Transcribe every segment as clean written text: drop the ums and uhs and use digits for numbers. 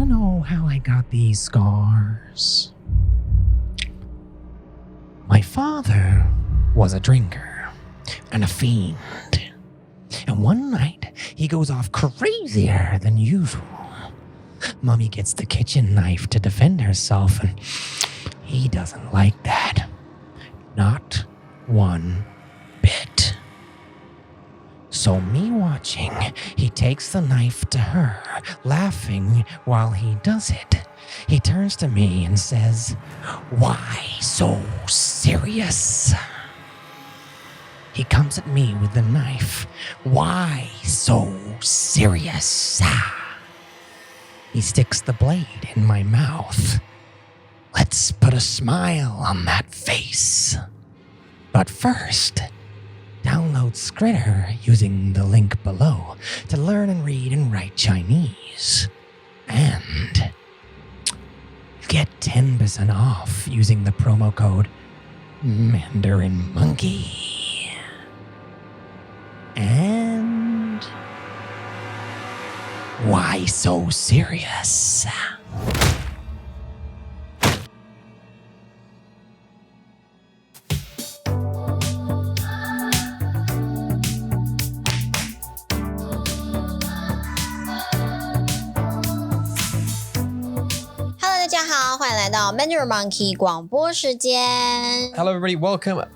to know how I got these scars? My father was a drinker and a fiend. And one night, he goes off crazier than usual. Mommy gets the kitchen knife to defend herself, and he doesn't like that. Not one bit. So me watching, he takes the knife to her, laughing while he does it. He turns to me and says, "Why so serious?" He comes at me with the knife. "Why so serious?" He sticks the blade in my mouth. Let's put a smile on that face. But first, download Skritter using the link below to learn and read and write Chinese. And get 10% off using the promo code Mandarin Monkey. And why so serious?大家好，欢迎来到 Mandarin Monkey 广播时间。 Hello, everybody. Welcome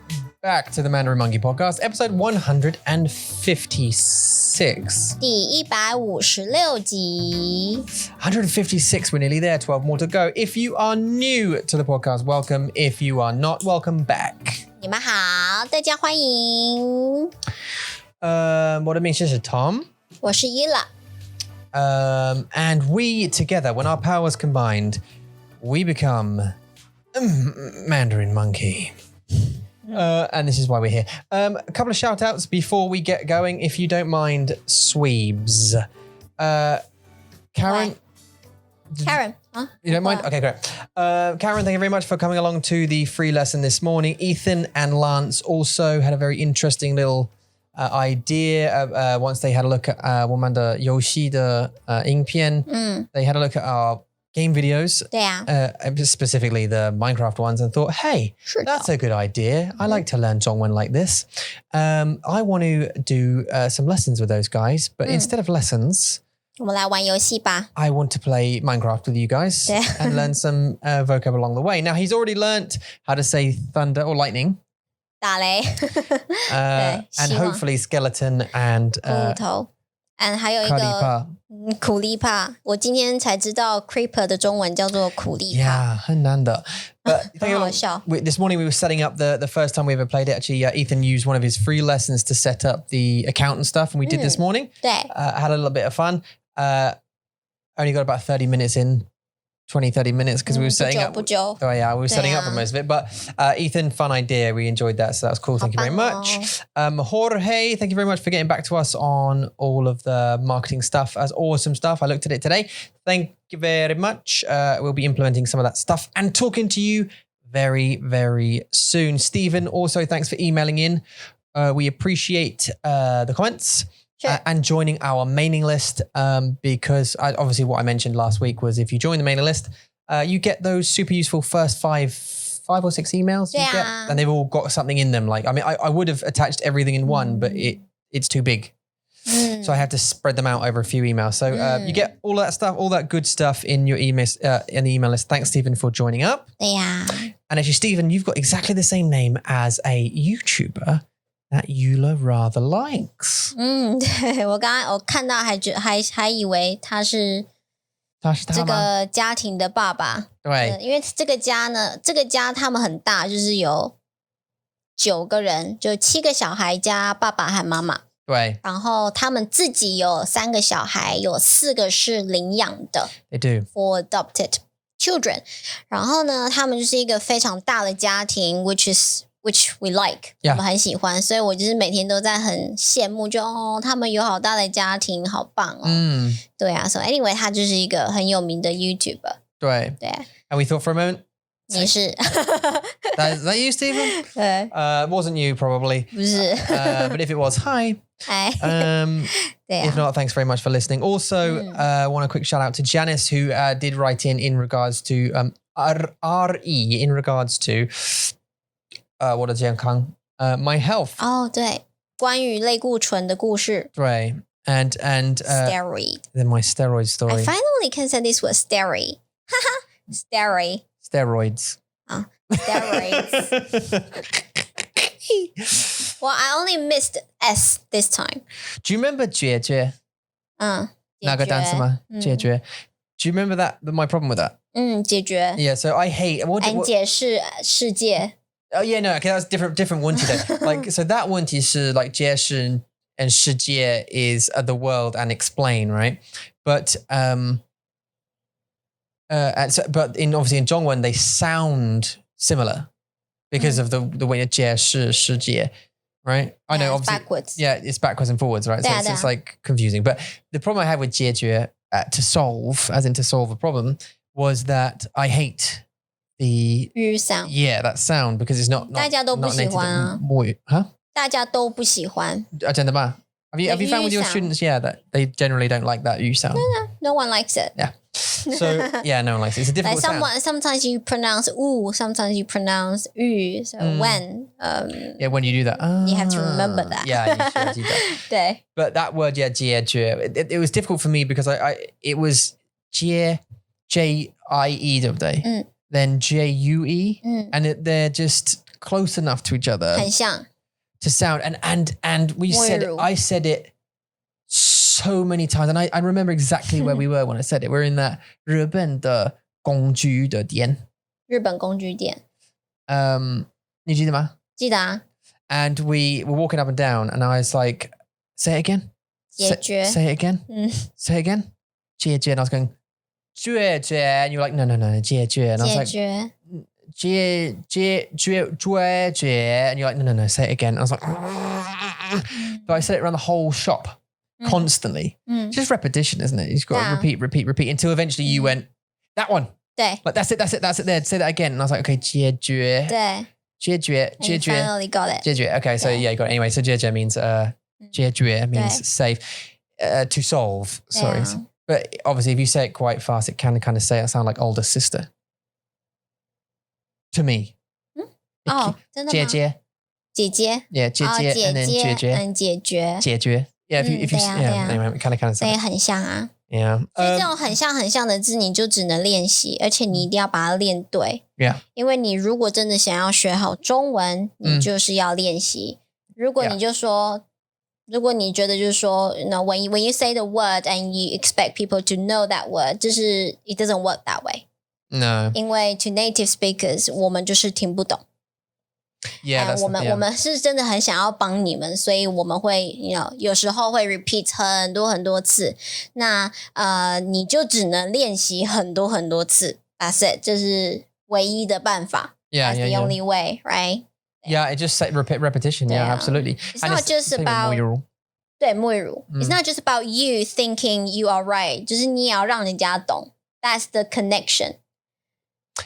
back to the Mandarin Monkey Podcast, episode 156. 第156集。 156, we're nearly there. 12 more to go. If you are new to the podcast, welcome. If you are not, welcome back. 你们好，大家欢迎。我的名字是 Tom. 我是 Yila。 And we together, when our powers combined, we become Mandarin Monkey. And this is why we're here. A couple of shout outs before we get going, if you don't mind, Sweebs. Karen. Karen, huh? You don't mind? Okay, great. Karen, thank you very much for coming along to the free lesson this morning. Ethan and Lance also had a very interesting little idea once they had a look at 我们的游戏的影片. They had a look at our game videos. 对啊。Specifically the Minecraft ones, and thought, hey, that's a good idea. I like to learn Zhongwen like this. I want to do some lessons with those guys, but instead of lessons, 我们来玩游戏吧。 I want to play Minecraft with you guys and learn some vocab along the way. Now, he's already learnt how to say thunder or lightning. 打雷。 And hopefully skeleton and 骨头。还有一个苦力怕，我今天才知道 creeper 的中文叫做苦力怕。 Yeah, 很难的。But 很好笑。 This morning we were setting up the first time we ever played it. Actually, Ethan used one of his free lessons to set up the account and stuff, and we did this morning. 对。 Had a little bit of fun. Only got about 30 minutes in. 20-30 minutes because we were setting up. 不久。 Oh yeah, we were setting up for most of it. But Ethan, fun idea. We enjoyed that. So that was cool. Thank you very much. Jorge, thank you very much for getting back to us on all of the marketing stuff. That's awesome stuff. I looked at it today. Thank you very much. We'll be implementing some of that stuff and talking to you very, very soon. Stephen, also thanks for emailing in. We appreciate the comments. Sure. And joining our mailing list because obviously what I mentioned last week was if you join the mailing list, you get those super useful first five or six emails you get, and they've all got something in them. Like, I mean, I would have attached everything in one, but it's too big. So I had to spread them out over a few emails. So you get all that stuff, all that good stuff in your email, in the email list. Thanks, Stephen, for joining up. 对呀。 And actually, Stephen, you've got exactly the same name as a YouTuber that Eula rather likes. 对，我刚刚我看到还以为他是这个家庭的爸爸。对，因为这个家呢，这个家他们很大，就是有9个人，就7个小孩加爸爸和妈妈。对。然后他们自己有3个小孩，有4个是领养的。 They do. For adopted children. 然后呢，他们就是一个非常大的家庭 which we like. 我们很喜欢，所以我就是每天都在很羡慕，就他们有好大的家庭，好棒哦。对啊 So anyway, 他就是一个很有名的 YouTuber. 对。And we thought for a moment, 你是 Is that you, Stephen? 对 Wasn't you, probably. 不是 But if it was, hi. If not, thanks very much for listening. Also, I want a quick shout out to Janice who did write in regards to RE in regards to 我的健康 my health. 对，关于类固醇的故事。对 and steroid. Then my steroid story. I finally can say this word steroid. Steroid. Steroids. Steroids. Well, I only missed S this time. Do you remember 解决？那个单词吗？解决。Do you remember that? My problem with that? 解决。Yeah, so I hate. And 解释世界。Oh yeah, no, okay, that's different one today. Like, so that one is like 解释 and 世界 is the world and explain, right? But but obviously in Zhongwen they sound similar because of the way 解释世界. Right? I know, obviously. Backwards. Yeah, it's backwards and forwards, right? So it's like confusing. But the problem I had with 解决 to solve, as in to solve a problem, was that I hate the 语 sound. Yeah, that sound because it's not 大家都不喜欢啊。Huh? 大家都不喜欢。真的吗? Have you found with your students, that they generally don't like that 语 sound? No one likes it. Yeah. So yeah, no one likes it. It's a difficult sound. Sometimes you pronounce "u," sometimes you pronounce "ü." So when when you do that, you have to remember that. Yeah, you should do that. 对 But that word, 解决 it was difficult for me because it was JIE, 对不对? Then JUE, and they're just close enough to each other 很像 to sound. And I said it so many times, and I remember exactly where we were when I said it. We're in that 日本的工具的店。日本工具店。你记得吗？记得啊。And we were walking up and down, and I was like, "Say it again." 解决 Say it again. Say it again. 解决 and I was going 解决 and you were like, no, 解决 and I was like 解决 and you're like, no, say it again. And I was like, but I said it around the whole shop constantly. Just repetition, isn't it? You've got to repeat until eventually you went, that one. 对 Like that's it there. Say that again. And I was like, okay, 解决 对 解决 You finally got it. 解决 Okay, so yeah, you got it. Anyway, so 解决 means 解决 means save, to solve. Sorry. Yeah. But obviously, if you say it quite fast, it can kind of sound like older sister. To me. 真的吗？姐姐 姐姐 Yeah, 姐姐 and then 解决解决 Yeah, if you anyway, it kind of sounds. 所以很像啊。Yeah. 所以这种很像的字，你就只能练习，而且你一定要把它练对。Yeah. 因为你如果真的想要学好中文，你就是要练习。如果你就说。如果你觉得就是说 when you say the word and you expect people to know that word, 就是 it doesn't work that way. No. 因为 to native speakers, 我们就是听不懂。Yeah, 我们是真的很想要帮你们，所以我们会有时候会 repeat 很多次。那你就只能练习很多次。That's it. 这是唯一的办法。Yeah, That's the only way, right? Yeah, it just repetition. Yeah, absolutely. It's not just about 对母语如 It's not just about you thinking you are right. 就是你也要让人家懂。That's the connection.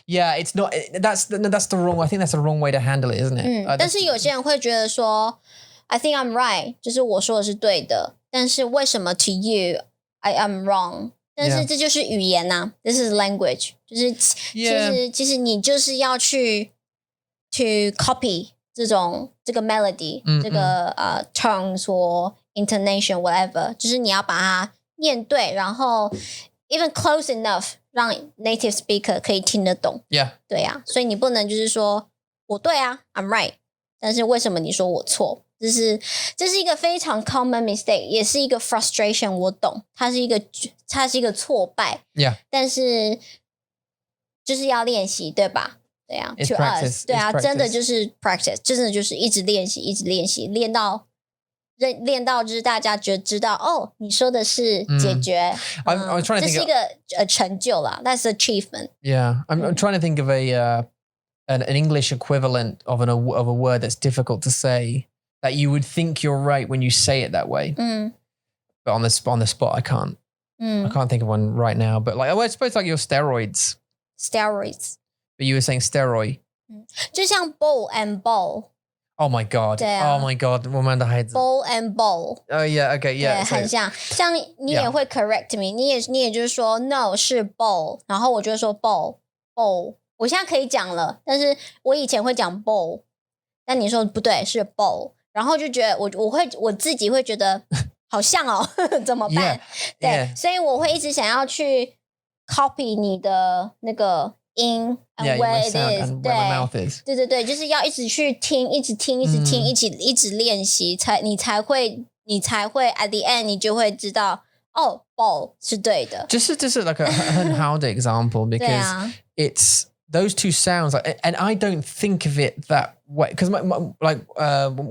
Yeah, it's not. That's the wrong. I think that's the wrong way to handle it, isn't it? 但是有些人会觉得说 I think I'm right. 就是我说的是对的。但是为什么 to you I am wrong? 但是这就是语言呐。This is language. 就是其实你就是要去 copy 这个 melody 这个tones 或 intonation whatever 就是你要把它念对然后 even close enough 让 native speaker 可以听得懂 Yeah 对啊所以你不能就是说我对啊 I'm right 但是为什么你说我错这是一个非常 common mistake 也是一个 frustration 我懂它是一个挫败 Yeah 但是就是要练习对吧对啊 It's to practice, us 对啊 practice. 真的就是 practice 真的就是一直练习练到就是大家知道哦你说的是解决 I'm trying to think 这是一个成就啦 that's achievement Yeah I'm trying to think of an English equivalent of a word that's difficult to say that you would think you're right when you say it that way but on the spot I can't think of one right now but like I suppose like your steroids But you were saying steroid 就像 bowl and ball Oh my god! 对啊 Oh my god！ 我们的孩子 bowl and bowl， Oh yeah, okay, 对， yeah. 很像你也会 correct me， 你也就是说 no 是 bowl， 然后我就会说 bowl， 我现在可以讲了，但是我以前会讲 bowl， 但你说不对是 bowl， 然后就觉得我自己会觉得好像哦怎么办？ 对， yeah. 所以我会一直想要去 copy 你的那个音 and where it is， and where my mouth is. 对，就是要一直去听，一直练习，你才会 at the end 你就会知道哦 bowl 是对的。Just like a 很好的 example because it's those two sounds and I don't think of it that way because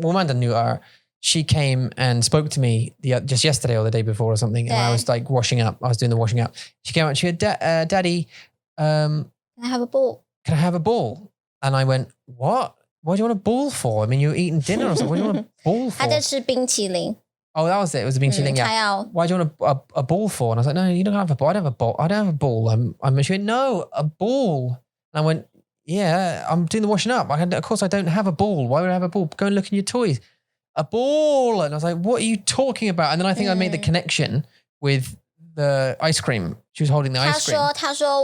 我们的女儿 she came and spoke to me just yesterday or the day before or something and I was like washing up. I was doing the washing up. She came out. She said, "Daddy, Can I have a ball? Can I have a ball?" And I went, "What? What do you want a ball for? I mean, you're eating dinner or something. What do you want a ball for?" 她在吃冰淇淋。Oh, that was it. It was a 冰淇淋. Yeah. Why do you want a ball for? And I was like, "No, you don't have a ball. I don't have a ball. I don't have a ball." She went, "No, a ball." And I went, "Yeah, I'm doing the washing up. Of course, I don't have a ball. Why would I have a ball? Go and look in your toys." A ball. And I was like, "What are you talking about?" And then I think I made the connection with the ice cream. She was holding the ice cream. 她说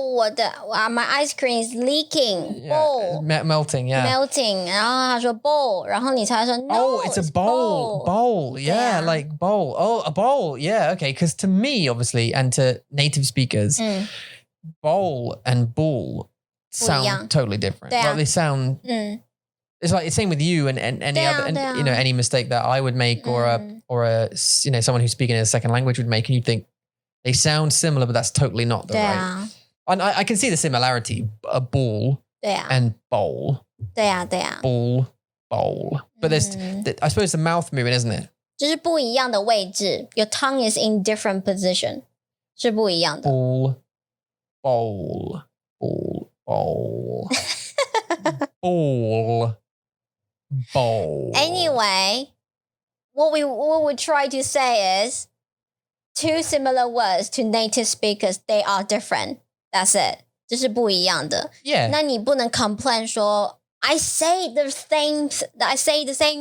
my ice cream is leaking. Bowl. Melting, yeah. Melting. 然后她说 bowl. 然后你才说 no. Oh, it's a bowl. Bowl. Yeah, like bowl. Oh, a bowl. Yeah, okay. Because to me, obviously, and to native speakers, bowl and ball sound totally different. Like they sound... It's like the same with you and any other, you know, any mistake that I would make or a you know, someone who's speaking in a second language would make, and you think they sound similar, but that's totally not the right. And I can see the similarity, a ball and bowl. Ball, bowl. But there's, I suppose, the mouth moving, isn't it? 就是不一样的位置 Your tongue is in different position. 是不一样的 Ball, bowl, ball, bowl, ball, bowl. Anyway, what we would try to say is two similar words to native speakers, they are different. That's it. 就是不一样的 Yeah. 那你不能 complain 说 I say the same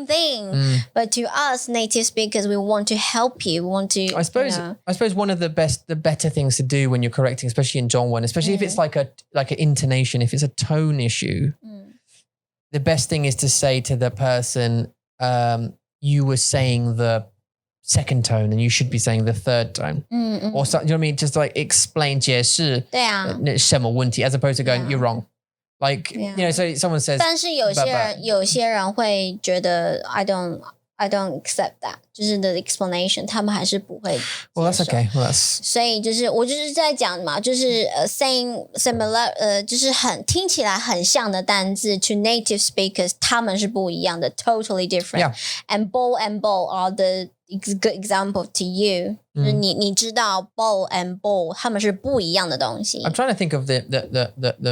thing. But to us native speakers, we want to help you. We want to. I suppose one of the better things to do when you're correcting, especially in Zhongwen, especially if it's like an intonation, if it's a tone issue, the best thing is to say to the person, you were saying the second tone and you should be saying the third tone. Or something, you know what I mean? Just like explain 解释什么问题 as opposed to going, you're wrong. Like, you know, so someone says... 但是有些人会觉得 I don't accept that. 就是 the explanation, 他们还是不会 Well, that's okay. Well, that's... 所以我就是在讲嘛，就是saying similar, 就是听起来很像的单字 to native speakers, 他们是不一样的 totally different. Yeah. And bowl are the good example to you. 就是你知道 bowl and bowl 他们是不一样的东西。 I'm trying to think of the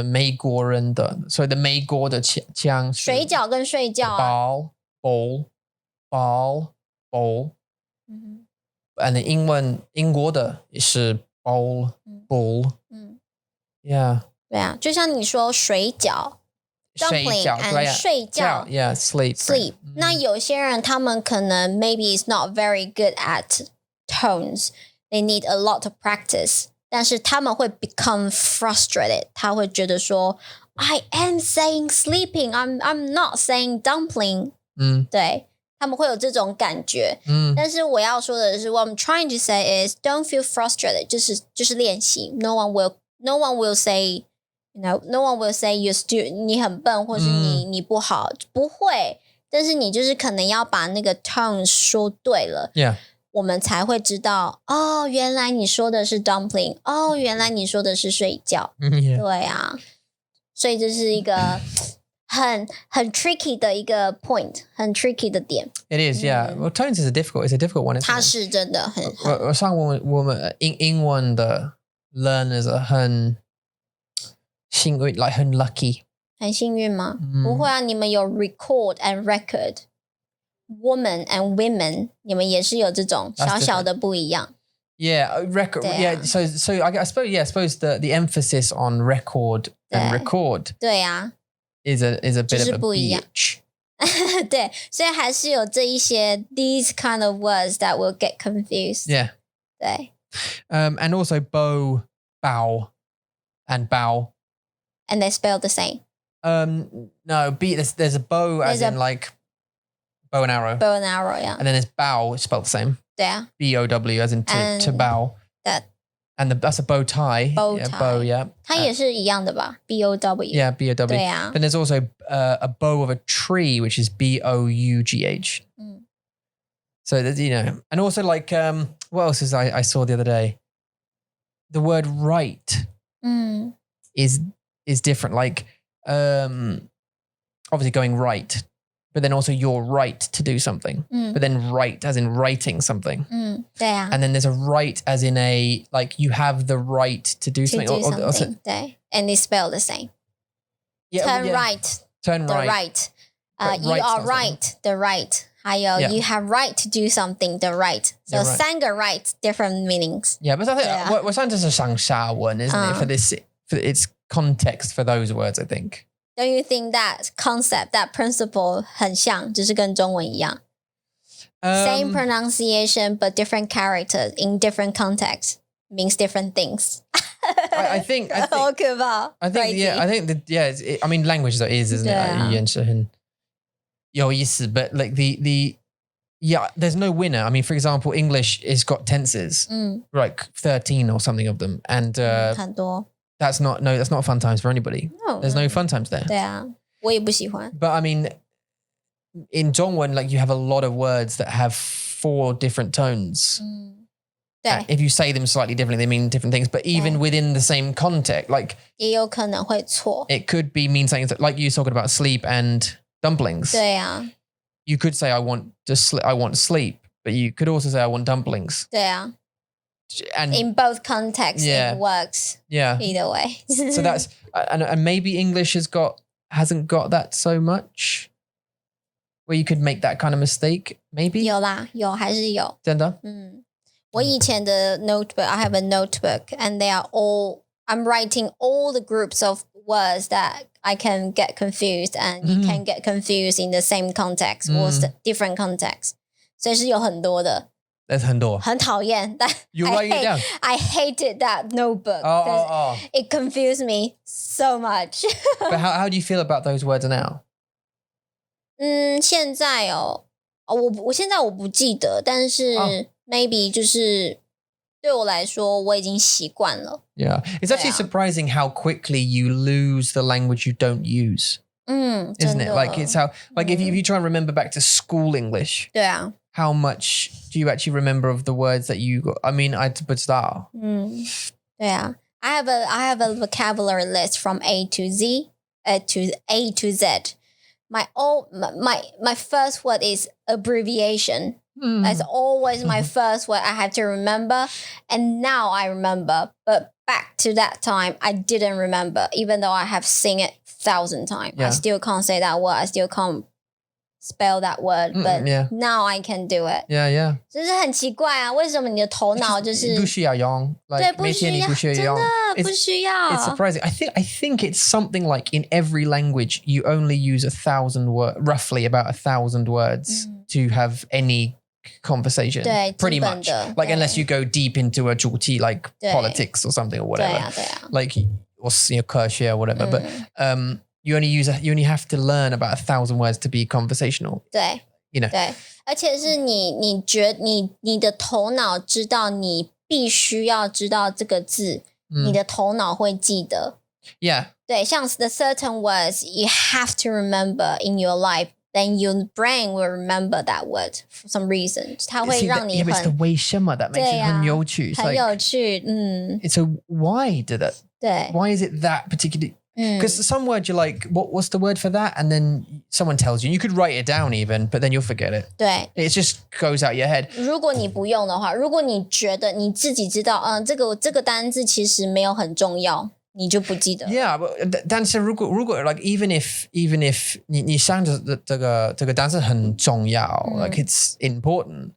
美国人的 sorry, the 美国的腔水饺跟睡觉啊 ball, and the 英国的也是 bowl, ball. Yeah. 对啊，就像你说水饺 dumpling and 睡觉 Yeah, sleep. 那有些人他们可能 maybe is not very good at tones. They need a lot of practice. 但是他们会 become frustrated. 他会觉得说 I am saying sleeping. I'm not saying dumpling. 对，他们会有这种感觉。但是我要说的是 what I'm trying to say is don't feel frustrated. 就是练习。No one will say, you know, no one will say你很笨或是你不好，不会。但是你就是可能要把那个 tone 说对了。Yeah. 我们才会知道哦，原来你说的是 dumpling， 哦，原来你说的是睡觉，对啊，所以这是一个很 tricky 的一个 point， 很 tricky 的点。It is, yeah. Well, tones is a difficult one. 它是真的很。像我们英文的 learners 很幸运 ，like 很 lucky。很幸运吗？不会啊，你们有 record and record。Woman and women, 你们也是有这种小小的不一样。Yeah, record. Yeah, so I suppose the emphasis on record and record. 对啊 is a bit of a bitch. 对，所以还是有这一些 these kind of words that will get confused. Yeah. 对。And also bow, and bow. And they spell the same. No, there's a bow as in like bow and arrow. Bow and arrow, yeah. And then there's bow, it's spelled the same. 对啊。BOW as in to bow. And that's a bow tie. Bow yeah, tie. Bow, yeah. 它也是一样的吧 BOW. Yeah, BOW. 对啊。Then there's also a bow of a tree, which is BOUGH. So there's, and also like, what else is I saw the other day? The word right is different. Like, obviously going right, but then also you're right to do something. But then right as in writing something. 对啊。And then there's a right as in a, like you have the right to do something. To do something, 对. And they spell the same. Yeah, Turn right. Turn the right. right. But You are right. The right. 还有 you have right to do something. The right. So 3个 right, different meanings. Yeah, but I think we're starting to say 上下文, isn't it? For its context for those words, I think. Don't you think that concept, that principle 很像，就是跟中文一样? Same pronunciation, but different characters in different contexts means different things. I think 好可怕. I think, yeah, I think that, yeah, I mean, language though is, isn't it? 语言是很有意思, but like yeah, there's no winner. I mean, for example, English has got tenses, like 13 or something of them. And 很多. that's not fun times for anybody. No, there's no fun times there. 对啊，我也不喜欢. But I mean, in Zhongwen, like you have a lot of words that have 4 different tones. 对. If you say them slightly differently, they mean different things. But even within the same context, like 也有可能会错. it could mean something like you talking about sleep and dumplings. 对啊. You could say I want sleep, but you could also say I want dumplings. 对啊. And in both contexts, it works. Yeah. Either way. So that's and maybe English hasn't got that so much, where you could make that kind of mistake. Maybe 有啦，有还是有。真的？我以前的 notebook, I have a notebook, and I'm writing all the groups of words that I can get confused, and you can get confused in the same context or different context. 所以是有很多的。There's 很多。很讨厌，但 You write it down. I hated that notebook. Oh. It confused me so much. But how do you feel about those words now? 现在我现在我不记得，但是 maybe 就是对我来说我已经习惯了。Yeah, it's actually surprising how quickly you lose the language you don't use. Isn't it? Like it's how if you try and remember back to school English. 对啊。How much do you actually remember of the words that you got? I mean, I but start. 对啊。I have a vocabulary list from A to Z, to Z. My first word is abbreviation. That's always my first word I have to remember, and now I remember. But back to that time, I didn't remember, even though I have seen it 1,000 times. I still can't say that word. I still can't spell that word, but now I can do it. Yeah. 就是很奇怪啊，为什么你的头脑就是不需要用？对，不需要，真的不需要。It's surprising. I think it's something like in every language you only use roughly about 1,000 words to have any conversation. 对， pretty much. Like unless you go deep into a 主题 like politics or something or whatever. 对啊。Like or科学 or whatever. But you only have to learn about 1,000 words to be conversational. 对， you know. 对，而且是你的头脑知道你必须要知道这个字，你的头脑会记得。Yeah. 对，像 the certain words you have to remember in your life, then your brain will remember that word for some reason. 它会让你很 it's the 为什么 that makes it 很有趣。很有趣。It's a why did it? 对。Why is it that particular? Because some word you're like, what's the word for that? And then someone tells you, you could write it down even, but then you'll forget it. 对。It just goes out your head. 如果你不用的话，如果你觉得你自己知道，这个单字其实没有很重要，你就不记得。Yeah, but 但是如果 like even if 你想着这个单词很重要 like it's important.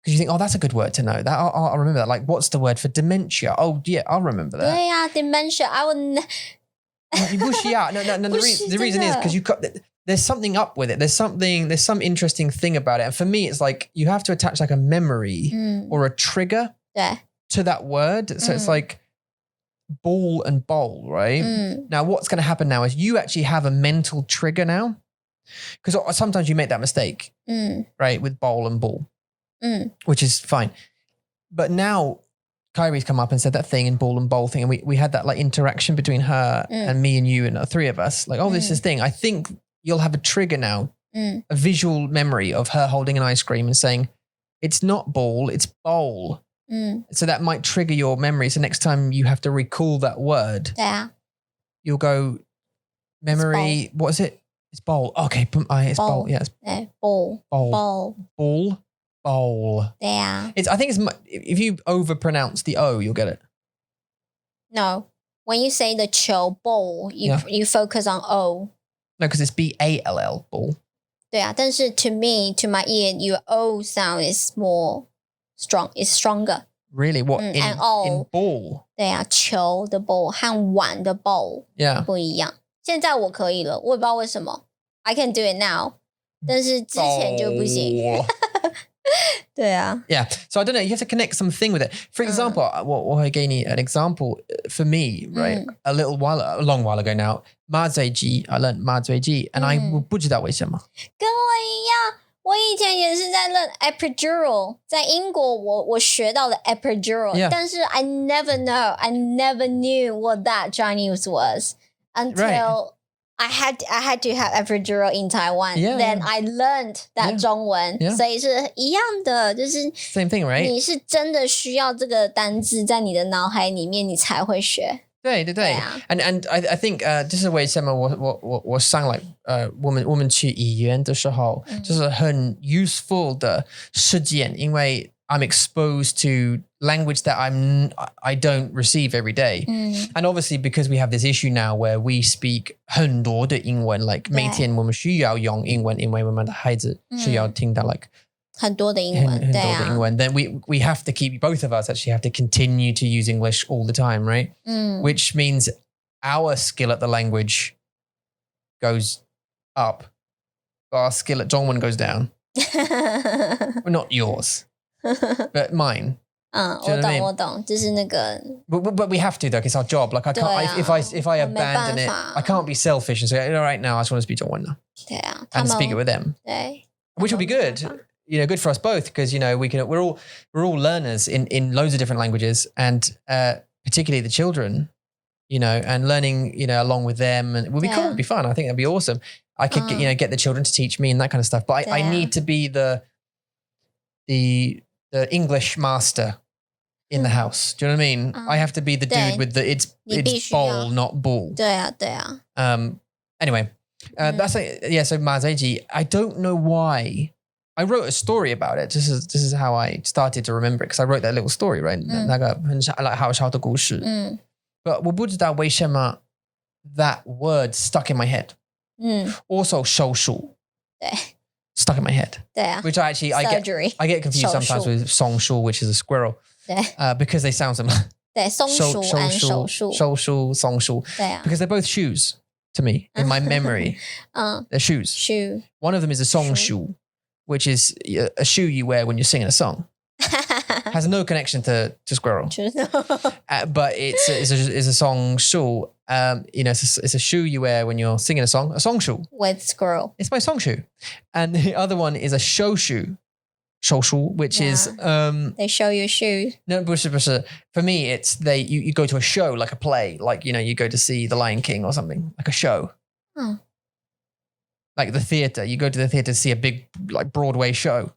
Because you think, that's a good word to know. That I'll remember that. Like, what's the word for dementia? Oh, yeah, I'll remember that. 对呀，dementia. I would. 你不需要. No. The reason is because there's something up with it. There's some interesting thing about it. And for me, it's like you have to attach like a memory or a trigger to that word. So it's like ball and bowl, right? Now, what's going to happen now is you actually have a mental trigger now. Because sometimes you make that mistake, right? With bowl and ball, which is fine. But now Kyrie's come up and said that thing in ball and bowl thing. And we had that like interaction between her and me and you and the three of us. Like, oh, this is thing. I think you'll have a trigger now, a visual memory of her holding an ice cream and saying, it's not ball, it's bowl. So that might trigger your memory. So next time you have to recall that word, you'll go, memory, what is it? It's bowl. Okay, it's bowl. Yeah, it's bowl. Bowl. Yeah. I think it's if you overpronounce the O, you'll get it. No, when you say the 球 bowl, you focus on O. No, because it's BALL ball. 对啊，但是 to me, to my ear, your O sound is more strong. It's stronger. Really? What in ball? 对啊，球的 bowl 和碗的 bowl 不一样。现在我可以了，我也不知道为什么。I can do it now， 但是之前就不行。对啊。Yeah. So I don't know. You have to connect something with it. For example, 我会给你 an example for me, right? A long while ago now, JIJI, I learned JIJI, and I 不知道为什么。跟我一样，我以前也是在练 epidural， 在英国我学到了 epidural， 但是 I never knew what that Chinese was until I had to have epidural in Taiwan. Then I learned that 中文，所以是一样的，就是 same thing, right? 你是真的需要这个单字在你的脑海里面，你才会学。对， and I think 这是为什么我上来我们去医院的时候就是很 useful 的事件，因为 I'm exposed to language that I don't receive every day. And obviously because we have this issue now where we speak 很多的英文 like 每天我们需要用英文，因为我们的孩子需要听到 like 很多的英文，对啊。Then we have to keep, both of us actually have to continue to use English all the time, right? Which means our skill at the language goes up, but our skill at 中文 goes down. Well, not yours, but mine. 我懂，就是那个。But we have to though, it's our job. Like I can't, if I abandon it, I can't be selfish and say, all right, now I just want to speak 中文 now. 对啊 and speak it with them. 对 Which will be good. You know, good for us both because, you know, we're all learners in loads of different languages and particularly the children, you know, and learning, you know, along with them and it would be cool. It'd be fun. I think that'd be awesome. I could get the children to teach me and that kind of stuff. But I need to be the English master in the house. Do you know what I mean? I have to be the dude with the it's bowl, not ball. 对啊。Anyway, that's so JIJI, I don't know why. I wrote a story about it. This is how I started to remember it because I wrote that little story, right? 那个很像 like 好笑的故事。But 我不知道为什么 that word stuck in my head. Also 手术 stuck in my head. 对啊 Which I get confused sometimes with 松鼠, which is a squirrel. 对 because they sound similar. 对，松鼠 and 手术。手术松鼠 because they're both shoes to me in my memory. They're shoes. Shoe. One of them is a song shoe, which is a shoe you wear when you're singing a song. Has no connection to squirrel. But it's a song shoe. You know, it's a shoe you wear when you're singing a song shoe. With squirrel. It's my song shoe. And the other one is a show shoe. 手术, which is they show you shoes. No, 不是 for me it's you go to a show like a play, like, you know, you go to see The Lion King or something, like a show. Like the theater, you go to the theater to see a big like Broadway show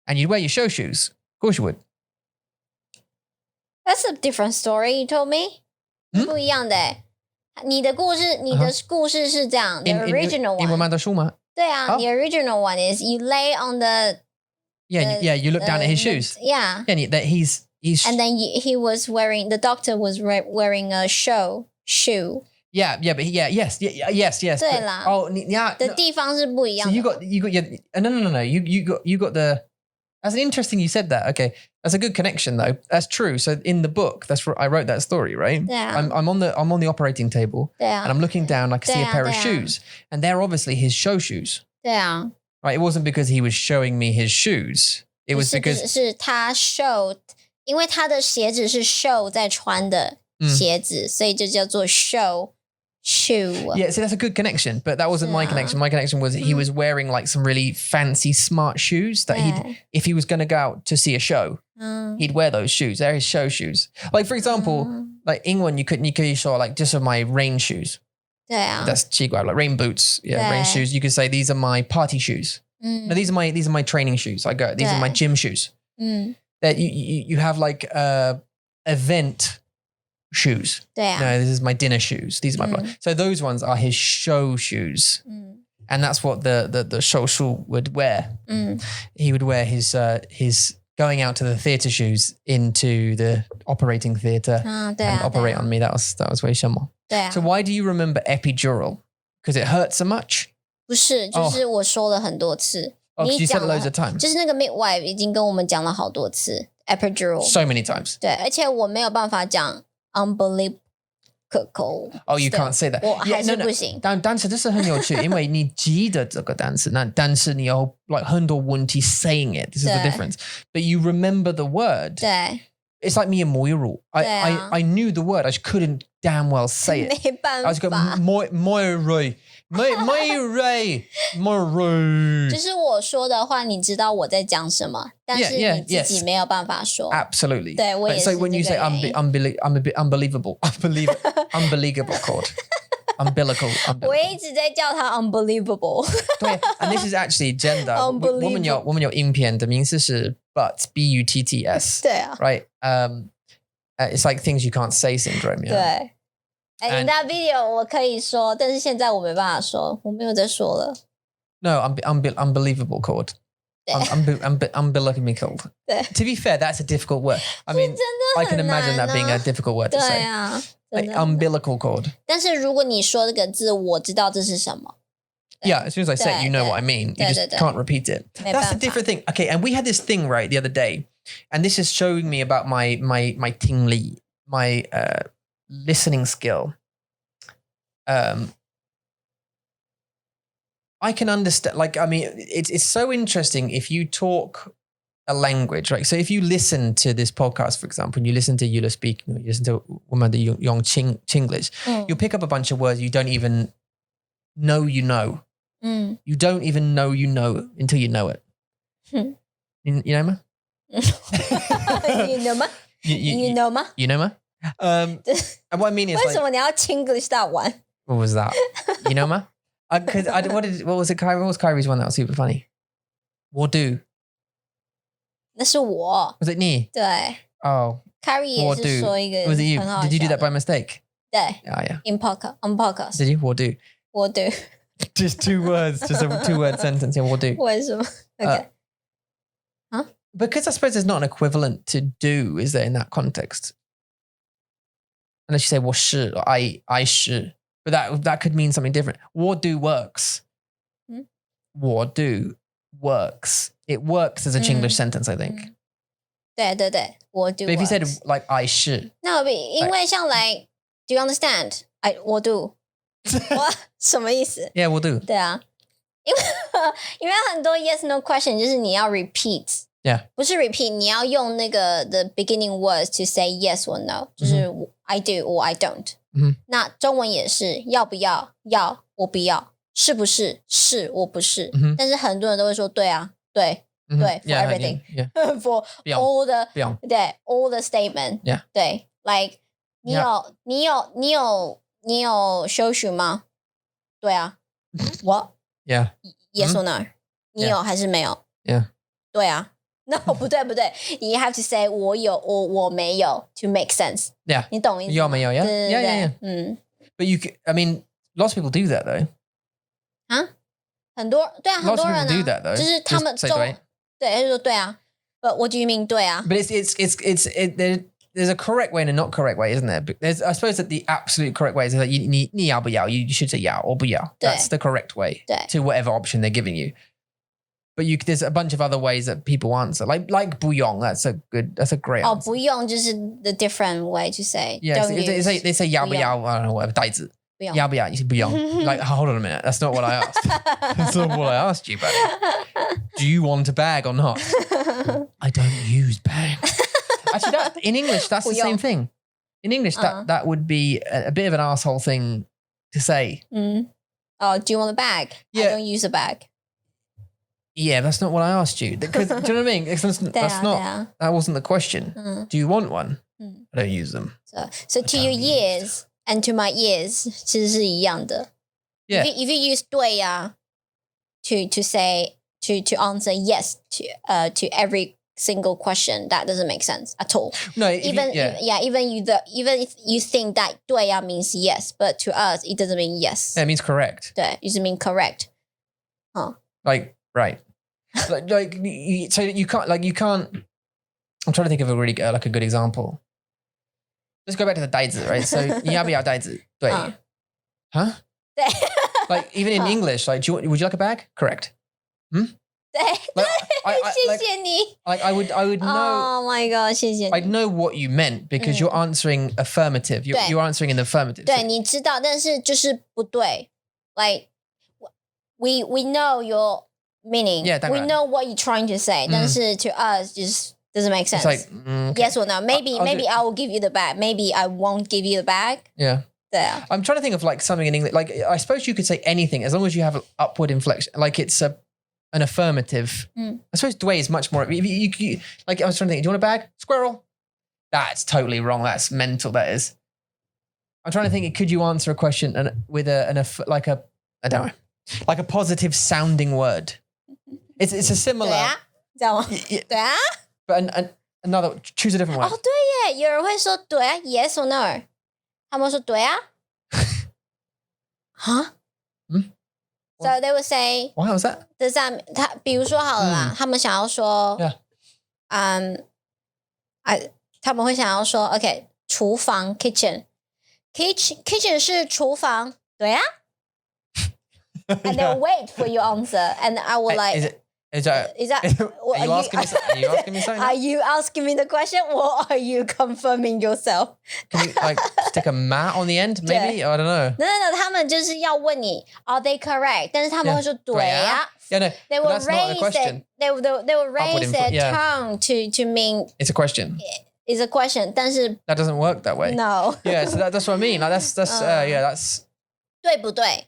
and you wear your show shoes. Of course you would. That's a different story you told me. 不一样的欸。你的故事是这样 the original one. 英文版的书吗？对啊 the original one is you lay on the you look down at his shoes. Yeah. And that he's and then he was wearing, the doctor was wearing a shoe. Yeah, but yes. 对啦。哦，你呀的地方是不一样的。So you got no. You got the That's interesting you said that. Okay. That's a good connection though. That's true. So in the book, I wrote that story, right? Yeah. I'm on the operating table and I'm looking down, I can see a pair of shoes and they're obviously his show shoes. Yeah. Right. It wasn't because he was showing me his shoes. It was because 是他 show， 因为他的鞋子是 show 在穿的鞋子，所以就叫做 show shoe. Yeah, see, that's a good connection, but that wasn't my connection. My connection was he was wearing like some really fancy, smart shoes that if he was going to go out to see a show, he'd wear those shoes. They're his show shoes. Like for example, like England, you could show like just my rain shoes. That's cheap, like rain boots, rain shoes. You could say these are my party shoes. No, these are my training shoes. These are my gym shoes. That you have like event shoes. No, this is my dinner shoes. These are my so those ones are his show shoes. And that's what the show shoe would wear. He would wear his going out to the theatre shoes into the operating theatre and operate on me. That was 为什么? So why do you remember epidural? Because it hurts so much? 不是，就是我说了很多次。Oh, you said it loads of times. 就是那个 midwife 已经跟我们讲了好多次 epidural. So many times. 对，而且我没有办法讲 unbelievable. Oh, you can't say that. 我还是不行。但是这是很有趣，因为你记得这个单词，但是你有 like 很多问题 saying it. This is the difference. But you remember the word. 对。It's like me and Moiru. I knew the word. I just couldn't damn well say it. 没办法。I was going Moiru. 就是我说的话，你知道我在讲什么，但是你自己没有办法说。Absolutely. 对，我也是。So when you say unbelievable chord. Umbilical. 我一直在叫它 unbelievable. 对 ，and this is actually gender. 我们有影片的名字是 butts, B-U-T-T-S. 对啊。Right. It's like things you can't say syndrome. Yeah. 对。In that video 我可以说，但是现在我没办法说，我没有在说了。No, unbelievable chord. Umbilical. To be fair, that's a difficult word. I mean, I can imagine that being a difficult word to say. 对啊。Like umbilical cord. 但是如果你说这个字，我知道这是什么。Yeah, as soon as I say it, you know what I mean. You just can't repeat it. That's a different thing. Okay, and we had this thing right the other day, and this is showing me about my tingli, my listening skill. I can understand. Like, I mean, it's so interesting if you talk a language, right? So if you listen to this podcast, for example, and you listen to Yula speak, you listen to woman the young Chinglish, you'll pick up a bunch of words you don't even know you know. You don't even know you know until you know it. You know ma? You know ma? You know ma? You know ma? And what I mean is, 为什么你要 Chinglish 到完？ What was that? You know ma? Because what was it? What was Kyrie's one that was super funny? What do? 那是我。Was it 你？对。Oh. Kyrie 也是说一个 Was it you? 很好 Did you do 笑 that by mistake? 对。Oh yeah. On podcast. Did you? What do? 我 do. Just 2 words. Just a 2-word sentence. Yeah. What do? 为什么 ？Okay. Because I suppose there's not an equivalent to do, is there, in that context? Unless you say 我是 or I 是. But that could mean something different. 我 do works. 我 do works. It works as a Chinglish sentence, I think. 对对对，我 do. But if you said like I 是 No, 因为像 like, do you understand? 我 do. 我什么意思 Yeah, 我 do. 对啊，因为很多 yes no question 就是你要 repeat. Yeah. 不是 repeat， 你要用那个 the beginning words to say yes or no， 就是 I do or I don't。那中文也是要不要，要我不要，是不是，是我不是。但是很多人都会说对啊，对对 for everything， for all the 对 all the statement， 对 like 你有休息吗？对啊，What？ Yeah. Yes or no？ 你有还是没有 ？Yeah. 对啊。No, 不对，你 have to say 我有 or 我没有 to make sense. Yeah. 你懂意思吗？有没有 ？Yeah. 对 Yeah. But you, I mean, lots of people do that though. 啊，很多对啊，很 Lots 多 of 人 people do that though. 就是他们 Just say 对，对，他就说对啊。But what do you mean 对啊 But there's a correct way and a not correct way, isn't there? But I suppose that the absolute correct way is that 你要不要 you should say 要 or 不要. That's the correct way to whatever option they're giving you. but there's a bunch of other ways that people answer. Like 不用, that's a great answer. 不用就是 the different way to say. Yeah, they say 要不要, I don't know, whatever, 袋子. 要不要, you say 不用. Like, hold on a minute, that's not what I asked. That's not what I asked you, buddy. Do you want a bag or not? I don't use bags. Actually, in English, that's the same thing. In English, that would be a bit of an asshole thing to say. Oh, do you want a bag? Yeah. I don't use a bag. Yeah, that's not what I asked you. Because, do you know what I mean? That wasn't the question. Do you want one? I don't use them. So to your ears and to my ears 其实是一样的. Yeah. If you use 对呀 to say to answer yes to every single question, that doesn't make sense at all. No, even if you think that 对呀 means yes, but to us it doesn't mean yes. Yeah, it means correct. 对, it doesn't mean correct. Like right. So you can't. I'm trying to think of a really like a good example. Let's go back to the 袋子, right? So 你要不要袋子? 对. Huh? 对. Like even in English, like would you like a bag? Correct. 对. Like, 谢谢你. Like I would know. Oh my god, 谢谢你. I'd know what you meant because you're answering affirmative. You're answering in the affirmative. 对, 你知道, 但是就是不对. Like we know your meaning. Yeah, we know what you're trying to say. 但是 to us just doesn't make sense. It's like okay. Yes or no. Maybe I will give you the bag. Maybe I won't give you the bag. Yeah. There. I'm trying to think of like something in English. Like I suppose you could say anything as long as you have upward inflection. Like it's an affirmative. I suppose 对 is much more. You like I was trying to think. Do you want a bag? Squirrel. That's totally wrong. That's mental. That is. I'm trying to think. Could you answer a question with I don't know, like a positive sounding word? It's a similar. 对啊，这样吗？对啊。But another, choose a different word. 哦，对耶，有人会说对啊 ，yes or no， 他们说对啊。Huh? So they would say. Why was that? Does that 比如说好了啦，他们想要说，他们会想要说 ，OK， 厨房 kitchen 是厨房，对啊。And they'll wait for your answer, and I will like. Is that? Are you asking me something? Are you asking me the question, or are you confirming yourself? Can you like stick a mat on the end, maybe? I don't know. No, 他们就是要问你 Are they correct? 但是他们会说对啊。Yeah, no. They will that's not a raise question. They will raise their tongue to mean it's a question. It's a question, 但是 that doesn't work that way. No. Yeah, so that's what I mean. Like that's that's. 对不对？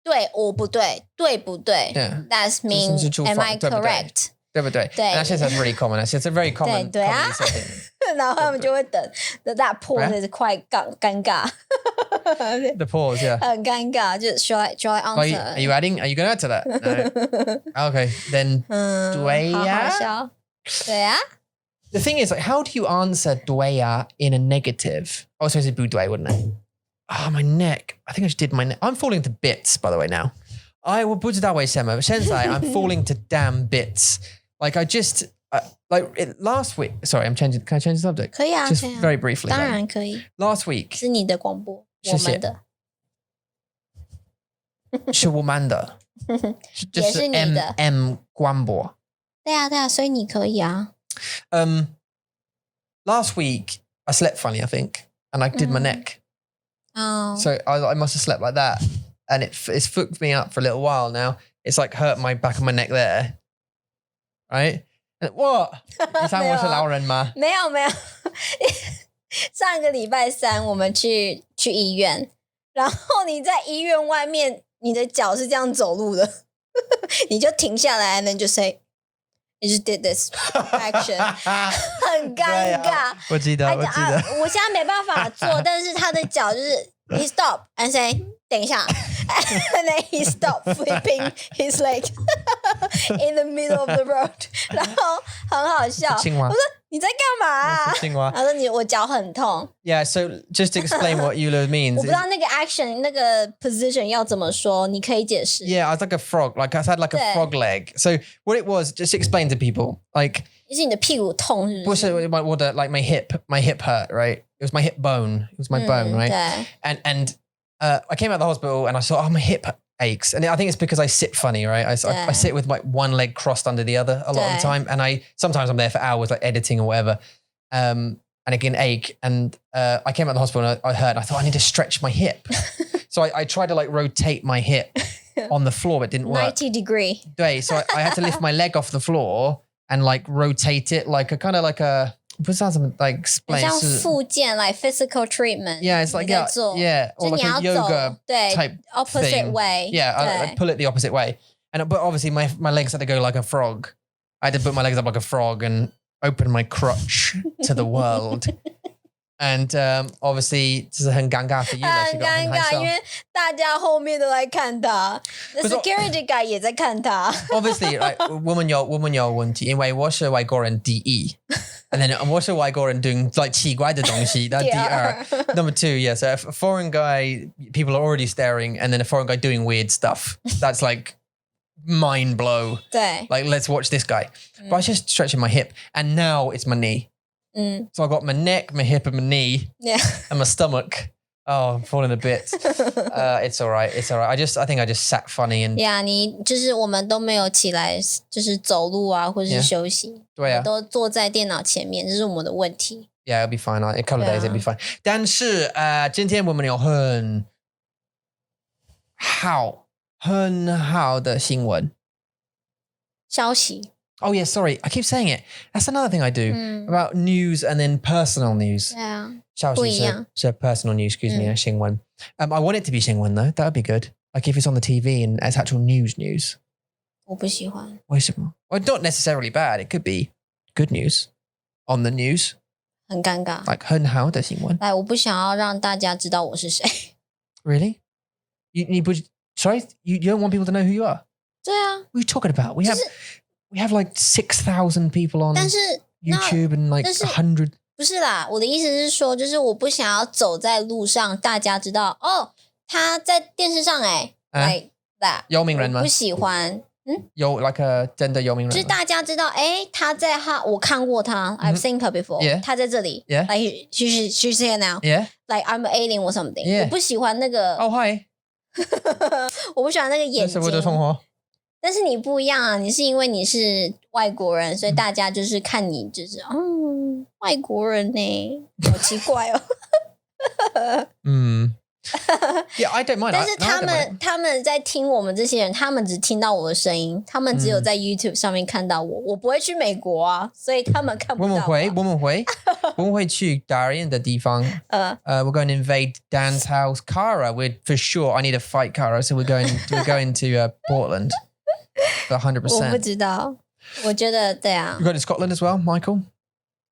对或不对？对不对？ Yeah. That means am I correct? 对不对？对。And actually, that's really common. Actually, it's a very common. 对啊。然後他們就會等 that pause is quite 尷尬。The pause, yeah. 很尷尬，就 shall I answer? Are you adding? Are you going to add to that? No. Okay, then 對呀。好笑。對啊。The thing is, like, how do you answer 對呀 in a negative? Oh, so it's 不對, wouldn't it? Oh, my neck. I think I just did my neck. I'm falling to bits, by the way, now. I will put it that way, Sema. I'm falling to damn bits. Like, I just, last week. Sorry, I'm changing. Can I change the subject? 可以啊 Just very briefly. 当然可以。 Last week. 是你的广播，我们的。是我们的。也是你的。M 广播。对啊，所以你可以啊。Last week, I slept funny, I think. And I did my neck. Oh. So I must have slept like that. And it's fucked me up for a little while now. It's like hurt my back of my neck there. Right? And what? 你猜我是老人吗？没有。上个礼拜三我们去医院，然后你在医院外面，你的脚是这样走路的，你就停下来 and then just say you just did this action. 很尴尬。我记得。我现在没办法做，但是他的脚就是 he stop and say 等一下 and then he stop flipping his leg in the middle of the road. 然后很好笑。青蛙。我说你在干嘛啊？青蛙。他说我脚很痛。Yeah, so just to explain what EULA means. 我不知道那个 action 那个 position 要怎么说，你可以解释。Yeah, I was like a frog. Like I had like a frog leg. So what it was, just explain to people. Like 就是你的屁股痛是不是？不是我的 like my hip hurt, right? It was my hip bone. It was my bone, right? 对。And I came out of the hospital and I saw my hip aches. And I think it's because I sit funny, right? I sit with like one leg crossed under the other a lot of the time. And sometimes I'm there for hours, like editing or whatever. And it can ache. And I came out of the hospital and I hurt. I thought I need to stretch my hip. So I tried to like rotate my hip on the floor, but it didn't work. 90-degree. So I had to lift my leg off the floor and like rotate it like a kind of like a, what's that something like explain? 像复健 like physical treatment. Yeah, it's like or like a yoga type opposite thing. way. Yeah, I pull it the opposite way. But obviously my legs had to go like a frog. I had to put my legs up like a frog and open my crutch to the world. And obviously 这是很尴尬 for you. 很尴尬，因为大家后面都在看他 ，the security guy 也在看他。Obviously, like 我们有问题，因为我是外国人第一 ，and then 我是外国人 doing like 奇怪的东西，那第二。Number two, yeah. So if a foreign guy, people are already staring, and then a foreign guy doing weird stuff. That's like mind blow. 对 Like let's watch this guy. But I was just stretching my hip, and now it's my knee. So I got my neck, my hip, and my knee, and my stomach. Oh, I'm falling a bit. It's all right. It's all right. I think I just sat funny and. Yeah, 你就是我们都没有起来，就是走路啊，或者是休息，对啊，都坐在电脑前面，这是我们的问题。Yeah, it'll be fine. A couple of days, it'll be fine. 但是今天我们有很好的新闻消息。Oh yeah, sorry. I keep saying it. That's another thing I do about news and then personal news. Yeah. 消息 so personal news, excuse me, 新闻. I want it to be 新闻 though. That would be good. Like if it's on the TV and it's actual news. 我不喜欢。为什么? Well, not necessarily bad. It could be good news on the news. 很尴尬。Like 很好的新闻。来，我不想要让大家知道我是谁。Really? Sorry? You don't want people to know who you are? 对啊。What are you talking about? We have like 6,000 people on YouTube and like 100. 不是啦，我的意思是说，就是我不想要走在路上，大家知道哦，他在电视上like that。有名人吗？我不喜欢。有 like a 真的有名人。就是大家知道，他在我看过他 ，I've seen her before。他在这里。Like she's here now。Like I'm an alien or something。我不喜欢那个。Oh hi。我不喜欢那个眼睛。这是我的生活。但是你不一样啊，你是因为你是外国人，所以大家就是看你就是外国人呢，好奇怪哦。Yeah, I don't mind. 但是他们在听我们这些人，他们只听到我的声音，他们只有在 YouTube 上面看到我，我不会去美国啊，所以他们看不到。我们会去Darien的地方。We're going to invade Dan's house. Cara, we're for sure. I need to fight Cara, so we're going to Portland. 100%. 我不知道，我觉得对啊。You're going to Scotland as well, Michael?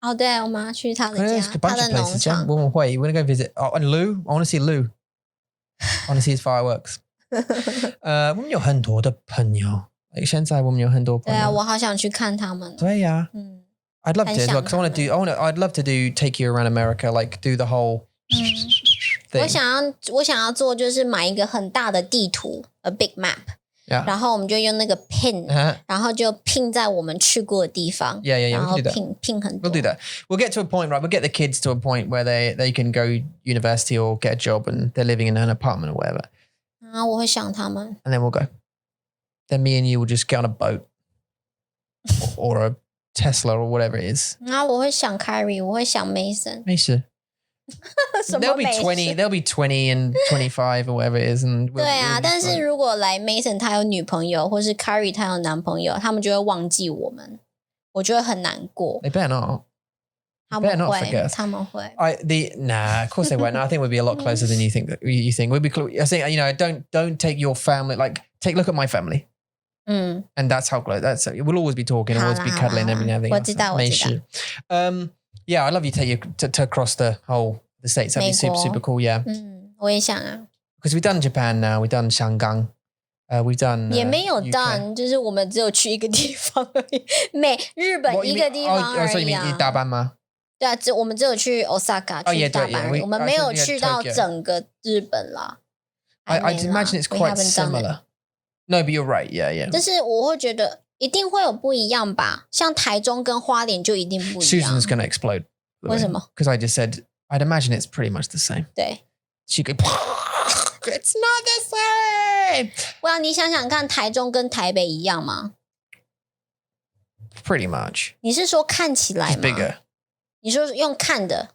哦，对，我们要去他的家，他的农场。我们会 We're going to go visit. Oh, and Lou, I want to see Lou. I want to see his fireworks. 我们有很多的朋友，现在我们有很多朋友。对啊，我好想去看他们。对呀，I'd love to as well because I'd love to take you around America, like do the whole thing. 我想要做就是买一个很大的地图 ，a big map。然后我们就用那个 pin， 然后就拼在我们去过的地方。Yeah. 然后拼很多。We'll do that. We'll get to a point, right? We'll get the kids to a point where they can go university or get a job and they're living in an apartment or whatever. 我会想他们。And then we'll go. Then me and you will just get on a boat or a Tesla or whatever it is. 我会想 Kyrie， 我会想 Mason。没事。They'll be 20 and 25 or whatever it is. And 对啊，但是如果来 Mason 他有女朋友，或是 Kyrie 他有男朋友，他们就会忘记我们，我就会很难过。They better not. 他们会。Nah, of course they won't. I think we'll be a lot closer than you think. We'll be. I think don't take your family. Like take a look at my family. And that's how close. We'll always be talking. Always be cuddling every now and then. 我知道。Yeah, I'd love you to take you to cross the states. That'd be super cool. Yeah. 我也想啊。Because we've done Japan now. We've done Shanghai. We've done 也没有 done， 就是我们只有去一个地方而已。日本一个地方而已啊。所以你大阪吗？对啊，我们只有去 Osaka 去大阪而已，我们没有去到整个日本啦。I'd imagine it's quite similar. No, but you're right. Yeah. 但是我会觉得一定会有不一样吧，像台中跟花莲就一定不一样。Susan's going to explode. 为什么？ Because I just said I'd imagine it's pretty much the same. 对。She could It's not the same. Well, 你想想看，台中跟台北一样吗？ Pretty much. 你是说看起来 It's 吗？ bigger. 你说用看的？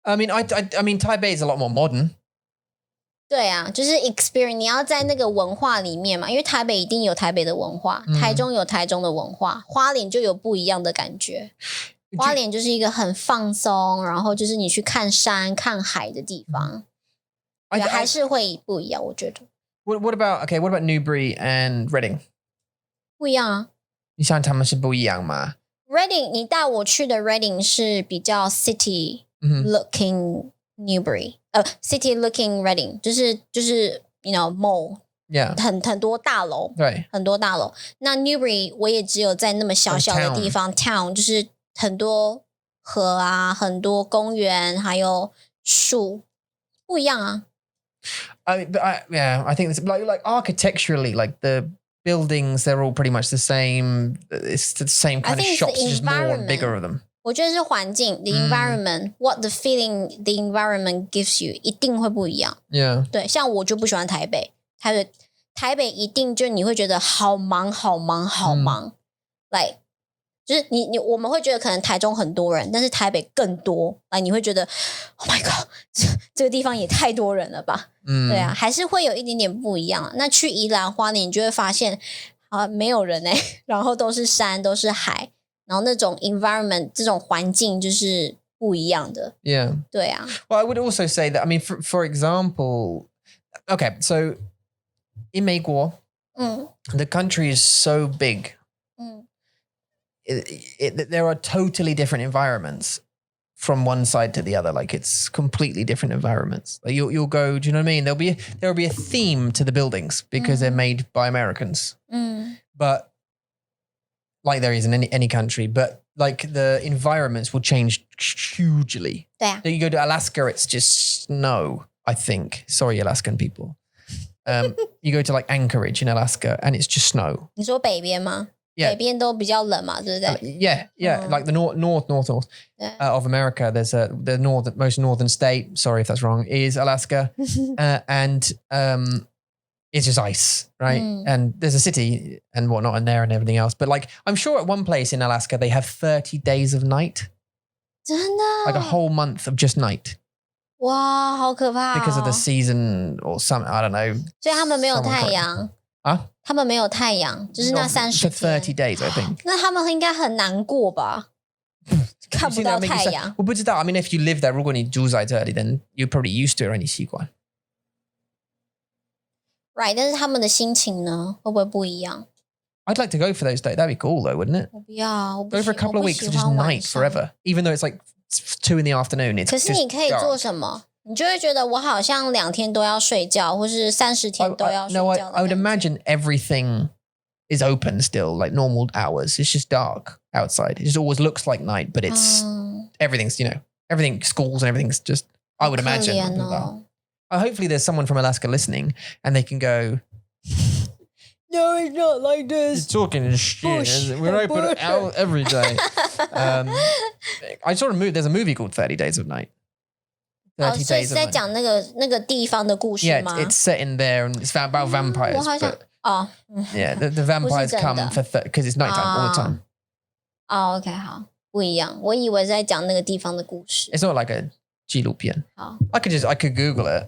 I mean, I mean, Taipei is a lot more modern. 对啊，就是 experience， 你要在那个文化里面嘛，因为台北一定有台北的文化，台中有台中的文化，花莲就有不一样的感觉。花莲就是一个很放松，然后就是你去看山、看海的地方，对，还是会不一样，我觉得。What about Newbury and Reading? 不一样啊。你想他们是不一样吗？ Reading， 你带我去的 Reading 是比较 city looking Newbury， city looking Reading， 就是you know mall， yeah， 很多大楼，对，很多大楼。那 Newbury 我也只有在那么小小的地方 town， 就是很多河啊，很多公园，还有树，不一样啊。I think it's like architecturally, like the buildings, they're all pretty much the same. It's the same kind of shops, just more and bigger of them. 我觉得是环境 the environment, what the feeling the environment gives you 一定会不一样。Yeah. 对，像我就不喜欢台北，台北一定就你会觉得好忙，like 就是我们会觉得可能台中很多人，但是台北更多，你会觉得 Oh my God， 这个地方也太多人了吧？对啊，还是会有一点点不一样。那去宜兰花莲，你就会发现没有人然后都是山，都是海，然后那种 environment 这种环境就是不一样的。Yeah. 对啊。Well, I would also say that, I mean, for example, okay, so in 美国, the country is so big. There are totally different environments from one side to the other. Like it's completely different environments. Like you'll go, do you know what I mean? There'll be a theme to the buildings because they're made by Americans. But like there is in any country, but like the environments will change hugely. Yeah. So you go to Alaska, it's just snow, I think. Sorry, Alaskan people. You go to like Anchorage in Alaska and it's just snow. 你说北边吗？ Yeah. 北边都比较冷嘛，对不对？ Yeah. Like the north of America, there's the most northern state. Sorry if that's wrong. Is Alaska, and it's just ice, right? And there's a city and whatnot in there and everything else. But like, I'm sure at one place in Alaska they have 30 days of night. 真的 Like a whole month of just night. 哇，好可怕哦！ Because of the season or something, I don't know. 所以他们没有太阳啊？他们没有太阳，就是那30 For 30 days, I think. 那他们应该很难过吧？看不到太阳。我不知道。I mean, if you live there, 如果你住在这里 then you're probably used to it, 你习惯。Right， 但是他们的心情呢，会不会不一样？ I'd like to go for those days. That'd be cool, though, wouldn't it? 我不要，我不 Go for a couple of weeks of just night forever, even though it's like 2 in the afternoon. It's 可是你可以做什么？你就会觉得我好像2天都要睡觉，或是30天都要睡觉。No, I would imagine everything is open still, like normal hours. It's just dark outside. It just always looks like night, but it's everything's, everything, schools and everything's just, I would imagine. Hopefully there's someone from Alaska listening and they can go, no, it's not like this. You're talking shit. We're open out every day. I saw there's a movie called 30 Days of Night. 30 所以 Days 是 of 在 Night. 讲那个地方的故事吗 Yeah, it's set in there and it's about vampires. 我好像 Yeah, the vampires come for because it's nighttime all the time. OK， 好，不一样。我以为是在讲那个地方的故事。 It's not like a 纪录片. 好， I could Google it.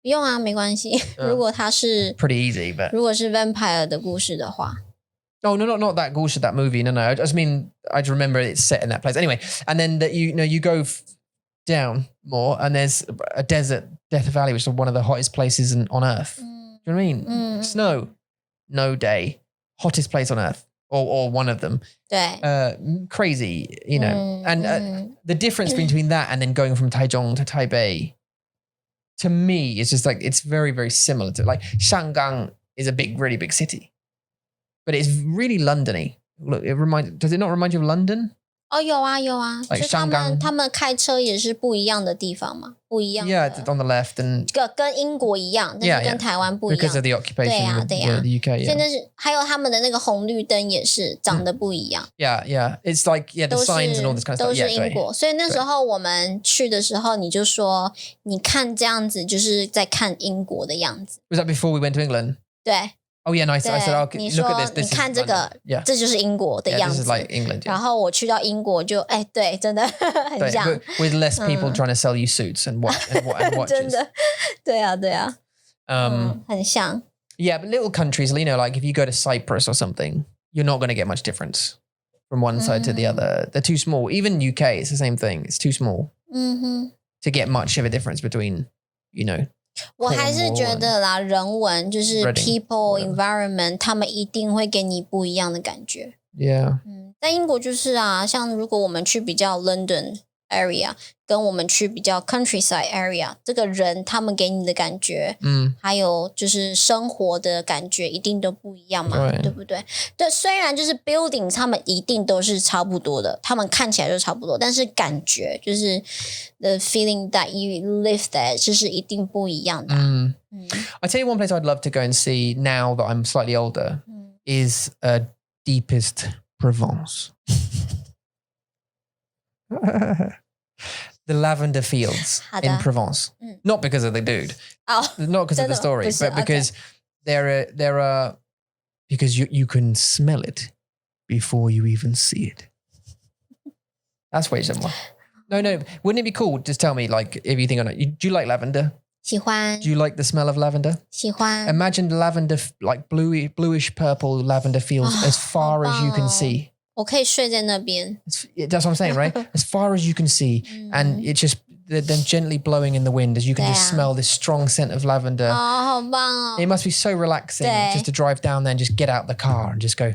不用啊，没关系。如果它是 Pretty easy, but 如果是 vampire 的故事的话 no, not that 故事 that movie. No, I just mean I just remember it's set in that place. Anyway, and then that you go down more and there's a desert, Death Valley, which is one of the hottest places on Earth. Do you know what I mean? Snow, no day, hottest place on Earth, or one of them. 对， Crazy, and the difference between that and then going from Taichung to Taipei, to me, it's just like it's very, very similar to like Shanghai is a really big city, but it's really Londony. Look, does it not remind you of London? 哦，有啊有啊， Like 就他们开车也是不一样的地方嘛，不一样的。Yeah, on the left and 跟英国一样，但是跟台湾不一样。Because of the occupation. 对呀 the UK. 所以那是还有他们的那个红绿灯也是长得不一样。Yeah. It's like the signs and all this kind of stuff. 都是英国，所以那时候我们去的时候，你就说你看这样子就是在看英国的样子。Was that before we went to England? 对。Oh yeah, nice. I said, okay, 你 look 说 at this. 你看这个，这就是英国的样子。This is like England. 然后我去到英国就，对，真的很像。With less people trying to sell you suits and watches. 真的，对啊。很像。Yeah, but little countries, like if you go to Cyprus or something, you're not going to get much difference from one side to the other. They're too small. Even UK, it's the same thing. It's too small to get much of a difference between, 我还是觉得啦，人文就是 people environment， 他们一定会给你不一样的感觉。Yeah， 在英国就是啊，像如果我们去比较 London area， 跟我们去比较 countryside area， 这个人他们给你的感觉，还有就是生活的感觉一定都不一样嘛，对不对？对，虽然就是 buildings 他们一定都是差不多的，他们看起来就差不多，但是感觉就是 the feeling that you live there 就是一定不一样的。I tell you one place I'd love to go and see now that I'm slightly older is deepest Provence. The lavender fields in Provence. Not because of the dude. Not because of the story, but because there are because you can smell it before you even see it. That's way somewhere. No. Wouldn't it be cool? Just tell me, like, if you think on it. Do you like lavender? 喜欢。 Do you like the smell of lavender? 喜欢。 Imagine the lavender, like bluish purple lavender fields as far as you can see. 我可以睡在那边。 That's what I'm saying, right? As far as you can see, and it's just then gently blowing in the wind as you can just smell this strong scent of lavender. 好棒哦！ It must be so relaxing just to drive down there and just get out the car and just go.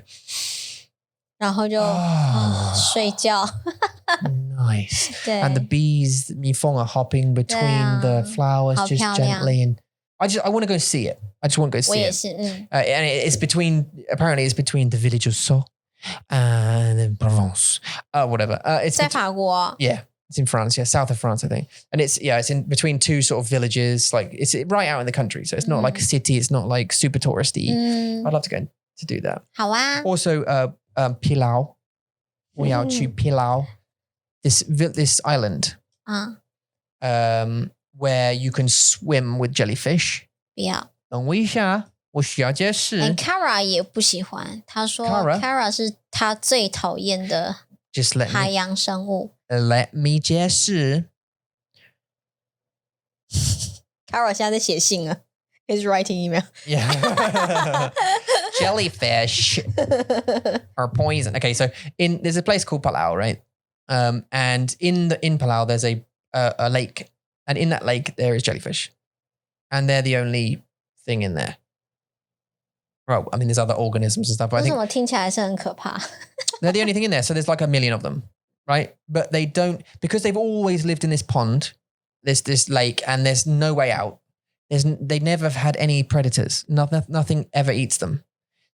然后就睡觉。 Nice. And the bees, 蜜蜂 are hopping between the flowers just gently, and I want to go see it. I just want to go see it. 我也是and it's between the village of Sceaux and then Provence. Whatever. It's 在法国。 Yeah. It's in France, south of France, I think. And it's in between two sort of villages. Like it's right out in the country. So it's not like a city. It's not like super touristy. I'd love to go to do that. 好啊。 Also, Pilau. 我要去 Pilau. This island. Where you can swim with jellyfish. 不要。等我一下，我需要解释。Kara 也不喜欢，他说 Kara 是他最讨厌的海洋生物。 Let me 解释。 Kara 现在在写信了。 He's writing email. Yeah. Jellyfish are poison. Okay, so there's a place called Palau, right? And in Palau there's a lake, and in that lake there is jellyfish, and they're the only thing in there. Well, I mean, there's other organisms and stuff, but I think 为什么听起来是很可怕？ they're the only thing in there. So there's like a million of them, right? But they don't, because they've always lived in this pond, this lake, and there's no way out. They never have had any predators. Nothing ever eats them.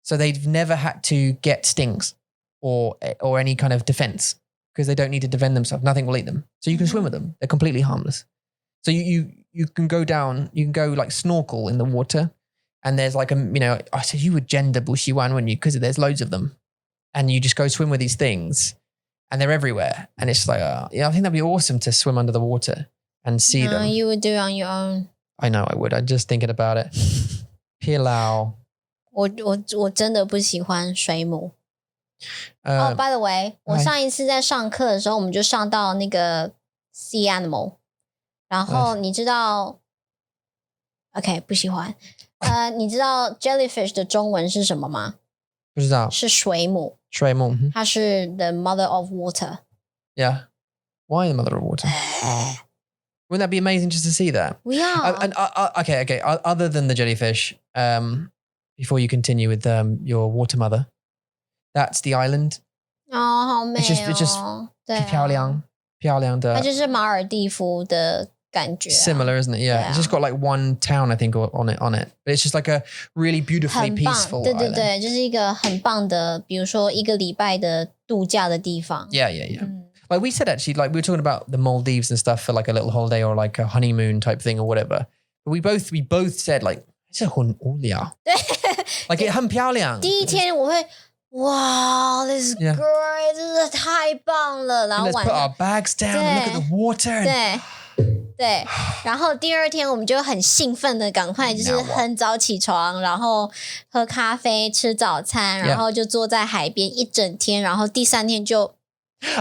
So they've never had to get stings or any kind of defense, because they don't need to defend themselves. Nothing will eat them. So you can swim with them. They're completely harmless. So you can go down, you can go like snorkel in the water, and there's like I said you would gender 不喜欢 wouldn't you? Because there's loads of them, and you just go swim with these things, and they're everywhere. And it's like, I think that'd be awesome to swim under the water and see them. You would do it on your own. I know I would. I'm just thinking about it. Pilau. 我真的不喜欢水母。By the way, 我上一次在上课的时候，我们就上到那个 sea animal， 然后你知道 ，OK 不喜欢。你知道 jellyfish 的中文是什么吗？不知道。是水母。水母。它是 the mother of water. Yeah. Why the mother of water? Wouldn't that be amazing just to see that? Yeah. Okay. Other than the jellyfish, before you continue with your water mother, that's the island. 好美哦。It's just 漂亮的。它就是马尔地夫的感觉、Similar, isn't it? Yeah. It's just got like one town, I think, on it. But it's just like a really beautifully peaceful 对 island. 对，就是一个很棒的，比如说一个礼拜的度假的地方。Yeah. Like we said, actually, like we were talking about the Maldives and stuff for like a little holiday or like a honeymoon type thing or whatever. But we both said like, 这很无聊。对 Like 很漂亮。第一天我会哇 this is great 真的太棒了，然后 Let's put our bags down and look at the water. 对，然后第二天我们就很兴奋的赶快就是很早起床，然后喝咖啡吃早餐，然后就坐在海边一整天，然后第三天就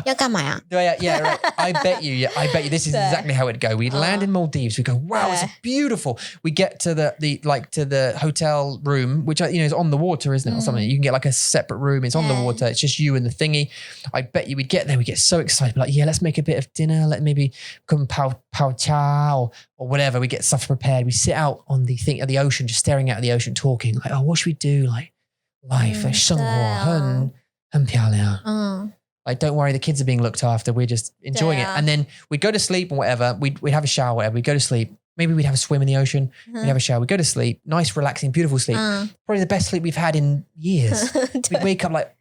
要干嘛呀？ Yeah, right. I bet you this is exactly how it'd go. We'd land in Maldives. We go, wow, it's beautiful. We get to the hotel room, which is on the water, isn't it, or something? You can get like a separate room. It's on the water. It's just you and the thingy. I bet you we'd get there. We get so excited, like, yeah, let's make a bit of dinner. Let maybe come pao chow or whatever. We get stuff prepared. We sit out on the thing at the ocean, just staring out at the ocean, talking like, oh, what should we do? Like life, 生活很漂亮。Like, don't worry, the kids are being looked after. We're just enjoying it. And then we'd go to sleep and whatever. We'd have a shower, whatever. We'd go to sleep. Maybe we'd have a swim in the ocean. We'd have a shower. We'd go to sleep. Nice, relaxing, beautiful sleep. Probably the best sleep we've had in years. We'd wake up like,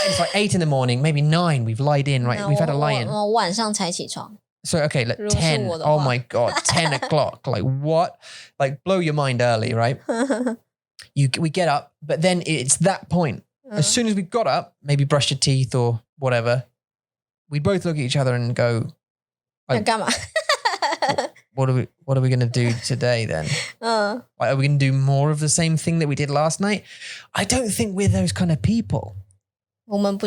it's like 8 in the morning, maybe 9. We've lied in, right? We've had a lie in. 我晚上才起床。 So, okay, like 10. Oh my God, 10 o'clock. Like what? Like blow your mind early, right? We get up, but then it's that point. As soon as we got up, maybe brush your teeth or whatever, we both look at each other and go, like, what are we going to do today then? Like, are we going to do more of the same thing that we did last night? I don't think we're those kind of people. 我们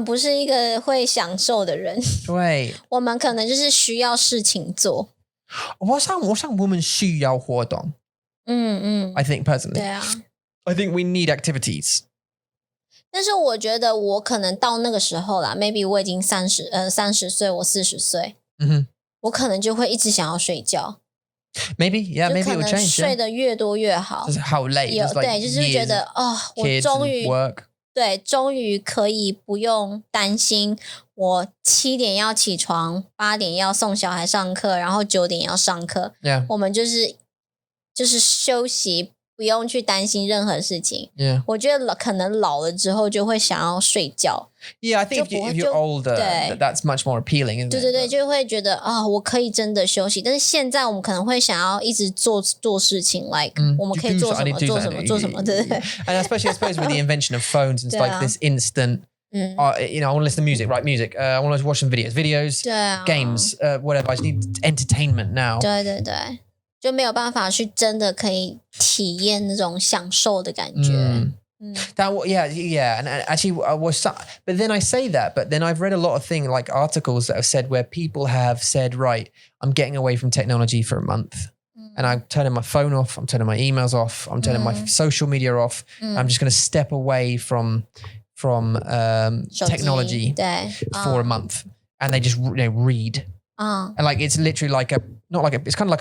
不是一个会享受的人。对，我们可能就是需要事情做。我想我们需要活动。I think personally. 对啊。I think we need activities. 但是我觉得我可能到那个时候啦 ，maybe 我已经30岁，我40岁，我可能就会一直想要睡觉。Maybe, yeah, maybe it will change. 睡得越多越好。就是好累，对，就是觉得我终于可以不用担心，我7点要起床，8点要送小孩上课，然后9点要上课。Yeah. 我们就是休息。不用去担心任何事情。Yeah. 我觉得可能老了之后就会想要睡觉。Yeah, I think if you're older, that's much more appealing, isn't it? 对，就会觉得我可以真的休息。但是现在我们可能会想要一直做事情 ，like 我们可以做什么，做什么，对。And especially, I suppose, with the invention of phones and like this instant. I want to listen to music, write music. I want to watch some videos, games, whatever. I just need entertainment now. 对。就没有办法去真的可以体验那种享受的感觉。And actually, but then I say that, but then I've read a lot of things like articles that have said where people have said, right, I'm getting away from technology for a month. And I'm turning my phone off. I'm turning my emails off. I'm turning my social media off. I'm just going to step away from technology for a month. And they just read. And like it's literally like it's kind of like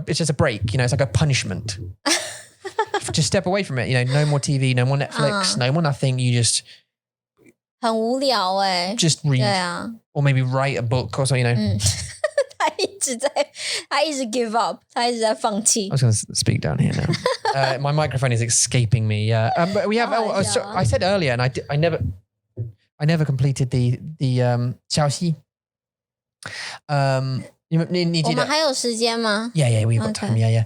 it's just a break, it's like a punishment. Just step away from it, no more TV, no more Netflix, no more nothing. You just 很无聊just read, 对啊 or maybe write a book or something. 他一直 give up， 他一直在放弃。I was going to speak down here now. My microphone is escaping me. Yeah, but we have. So I said earlier, and I never completed the 消息。你记得？我们还有时间吗 Yeah, we've got time. Yeah.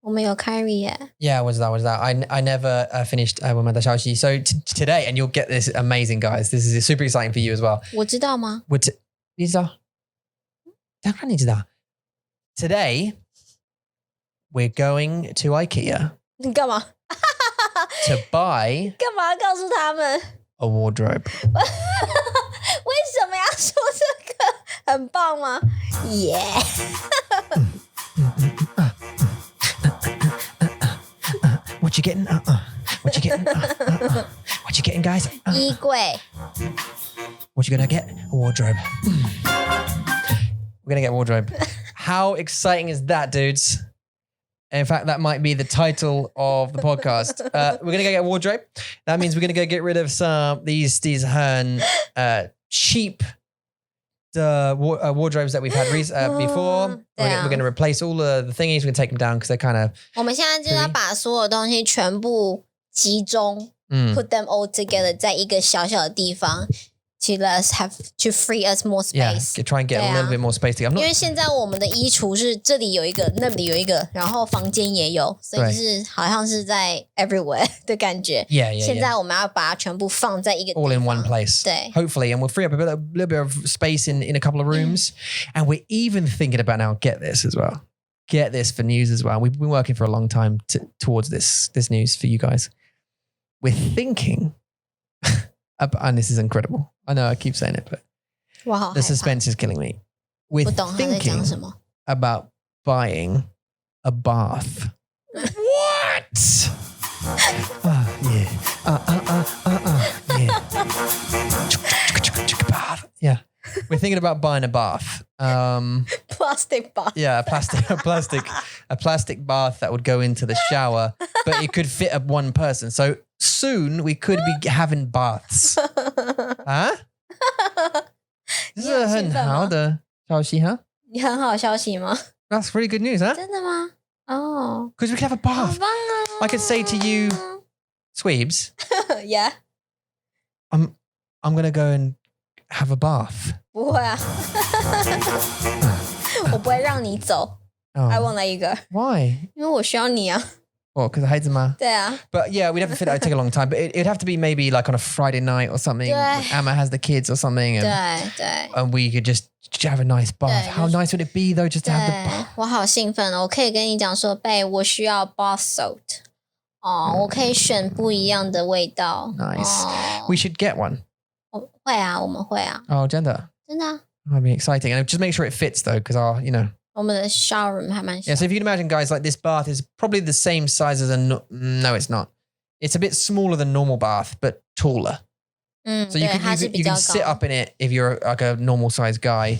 我们有 carry 耶。Yeah, was that? I never finished 我们的消息. So today, and you'll get this amazing, guys. This is super exciting for you as well. 我知道吗？你知道？当然你知道。Today, we're going to IKEA. 你干嘛 to buy 干嘛告诉他们 a wardrobe. 为什么要说这个？很棒吗 ？Yeah. What you getting? What you getting? What you getting, guys? 衣柜。What you gonna get? A wardrobe. We're gonna get a wardrobe. How exciting is that, dudes? In fact, that might be the title of the podcast. We're gonna go get a wardrobe. That means we're gonna go get rid of some these cheap wardrobes that we've had before. We're going to replace all the thingies. We're going to take them down because they're kind of. 我们现在就要把所有东西全部集中，put them all together 在一个小小的地方。To let us have to free us more space. Yeah, try and get a little bit more space together. 因为现在我们的衣橱是这里有一个，那里有一个，然后房间也有，所以就是好像是在 everywhere 的感觉。Yeah. 现在我们要把它全部放在一个地方 all in one place. 对 Hopefully, and we'll free up a little bit of space in a couple of rooms. And we're even thinking about now, get this as well. Get this for news as well. We've been working for a long time towards this news for you guys. We're thinking, and this is incredible. I know I keep saying it, but the suspense is killing me. We're thinking about buying a bath. What? Yeah. Bath. Yeah. We're thinking about buying a bath. Plastic bath. Yeah, a plastic bath that would go into the shower, but it could fit one person. So soon we could be having baths. Huh? 这是很好的消息 huh? 你很好消息吗？ That's really good news, huh? 真的吗？哦 Because we could have a bath. 好棒哦 I could say to you, Sweebs, Yeah. I'm going to go and have a bath. 不会啊，我不会让你走。I won't let you go. Why? 因为我需要你啊。Well, because I hate them. 对啊。 But yeah, we'd have to fit that. It'd take a long time. But it'd have to be maybe like on a Friday night or something. 对 Emma has the kids or something. 对 And we could just have a nice bath. 对 How nice would it be though just to have the 对 bath?，我好兴奋哦！我可以跟你讲说，贝，我需要 bath salt 哦，我可以选不一样的味道。 Nice. 哦 We should get one. 会啊，我们会啊， Oh, gender. 真的啊。 That'd be exciting. And just make sure it fits though, because我们的 shower room 还蛮小。 Yeah, so if you can imagine, guys, like this bath is probably the same size as no, it's not. It's a bit smaller than normal bath, but taller. 嗯， So you 对，它是 can 比 you 较 can sit 高。 up in it if you're like a normal sized guy.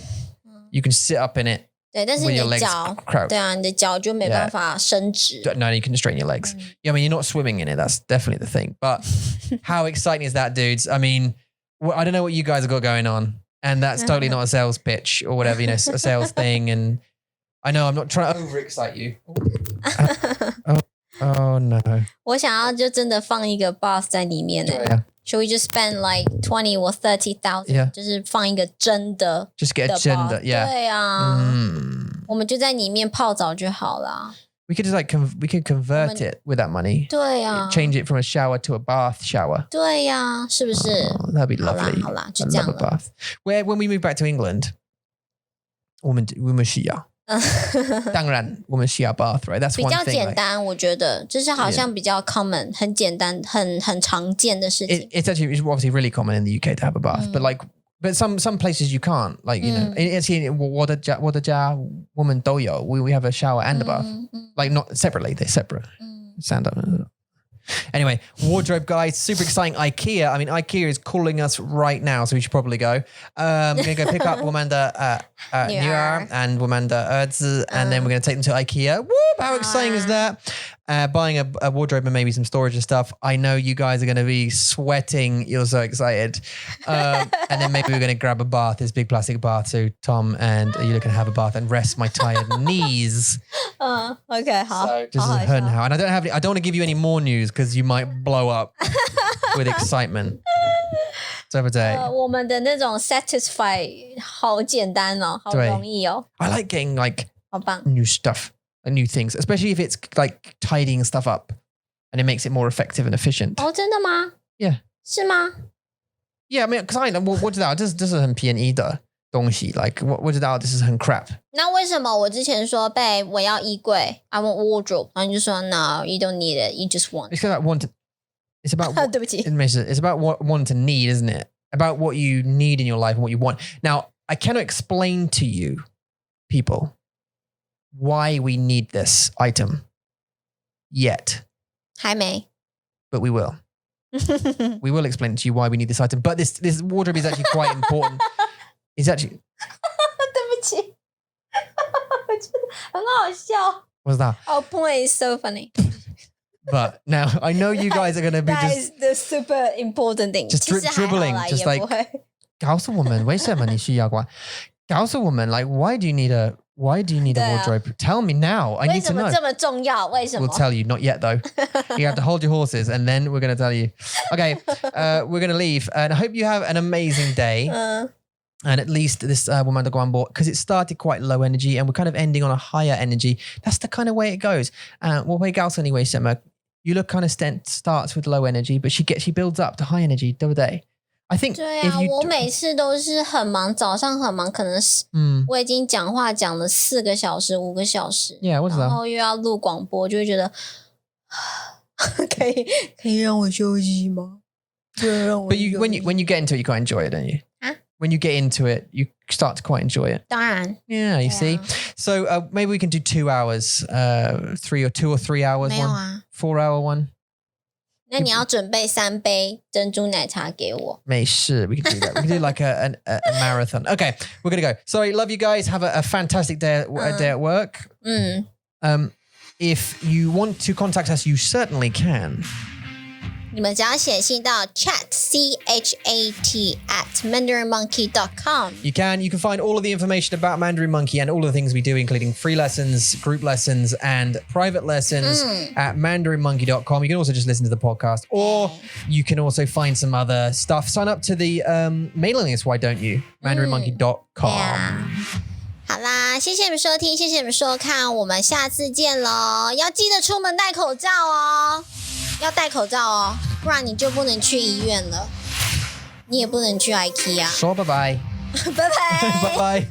You can sit up in it 对，但是 with 你 your 的 legs 脚， crouched. 对啊，你的脚就没办法伸直。 No, you can straighten your legs. Yeah, I mean, you're not swimming in it. That's definitely the thing. But how exciting is that, dudes? I mean, I don't know what you guys have got going on. And that's totally not a sales pitch or whatever, a sales thing. And I know I'm not trying to overexcite you. Oh no. 我想要就真的放一个 bath 在里面呢。 Yeah. Should we just spend like 20 or 30,000？ Yeah. 就是放一个真的 Just get a 的 gender. bath。 Yeah. 对啊， 我 Mm. 们就在里面泡澡就好啦。 We could just we could convert it with that money. 对啊， Change it from a shower to a bath shower. 对呀，是不是？ Oh, that'd be 好啦 lovely. 好啦，就 I 这样 love a 了。 bath. When we move back to England, 我们需要。当然，我们需要 bath, right? That's 比 one 较 thing. 简单，我觉得就是好像比较 common， 很简单，很常见的事情。 It's actually obviously really common in the UK to have a bath, but some places you can't. Like it's here. 我的家我们都有. We have a shower and a bath, like not separately. They're separate. Stand up. Anyway, wardrobe guys, super exciting. IKEA. I mean, IKEA is calling us right now, so we should probably go. We're going to go pick up 我们的女儿 and 我们的儿子, and then we're going to take them to IKEA. Woo! How exciting is that? Buying a wardrobe and maybe some storage and stuff. I know you guys are going to be sweating. You're so excited. And then maybe we're going to grab a bath, this big plastic bath. So Tom and Ayula can have a bath and rest my tired knees. OK， 好， So this is her now. And I don't want to give you any more news because you might blow up with excitement. So every day. 我们的那种 satisfy 好简单哦，好容易哦， I like getting like 好棒。 new stuff and new things, especially if it's like tidying stuff up and it makes it more effective and efficient. 哦，真的吗？ Yeah. 是吗？ Yeah, I mean, because我知道这是很便宜的东西 like 我知道 this is 很 crap. 那为什么我之前说贝我要衣柜 I want wardrobe， 然后你就说 No, you don't need it, you just want. It's about it's about what, 对不起。 it's about what want to need, isn't it? About what you need in your life and what you want. Now, I cannot explain to you, people, why we need this item yet. 还没。 But we will. We will explain to you why we need this item. But this wardrobe is actually quite important. It's actually 对不起，我觉得很好笑。 what's that? Our point is so funny. But now I know you guys are going to be That just is the super important thing. just 其实还好啦 dribbling, just 也 like 不会告诉我们为什么你需要关？告诉我们 like why do you need a wardrobe? Tell me now. I need to know. 为什么这么重要？为什么 We'll tell you. Not yet though. You have to hold your horses and then we're going to tell you. Okay, we're going to leave. And I hope you have an amazing day. And at least this woman because it started quite low energy and we're kind of ending on a higher energy. That's the kind of way it goes. 我会告诉你为什么 you look kind of starts with low energy, but she builds up to high energy, 对不对？ I think 对啊，我每次都是很忙，早上很忙，可能是我已经讲话讲了4个小时、5个小时， Yeah, what's that? 然后又要录广播，就会觉得可以让我休息吗？ But when you get into it, you quite enjoy it, don't you? When you get into it, you start to quite enjoy it. 当然 Yeah, you see. So maybe we can do 2 hours, 2 or 3 hours 没有 one, 啊。 4 hour one. 那你要准备3杯珍珠奶茶给我。没事, we can do that. We can do like a marathon. Okay, we're gonna go. Sorry, love you guys. Have a fantastic day at work. If you want to contact us, you certainly can. 你们只要写信到 chat @mandarinmonkey.com. You can find all of the information about Mandarin Monkey and all of the things we do, including free lessons, group lessons, and private lessons at mandarinmonkey.com. You can also just listen to the podcast, or you can also find some other stuff. Sign up to the mailing list, why don't you? mandarinmonkey.com. 好啦，谢谢你们收听，谢谢你们收看，我们下次见咯！要记得出门戴口罩哦，要戴口罩哦，不然你就不能去医院了，你也不能去 IKEA。说拜拜，拜拜，拜拜。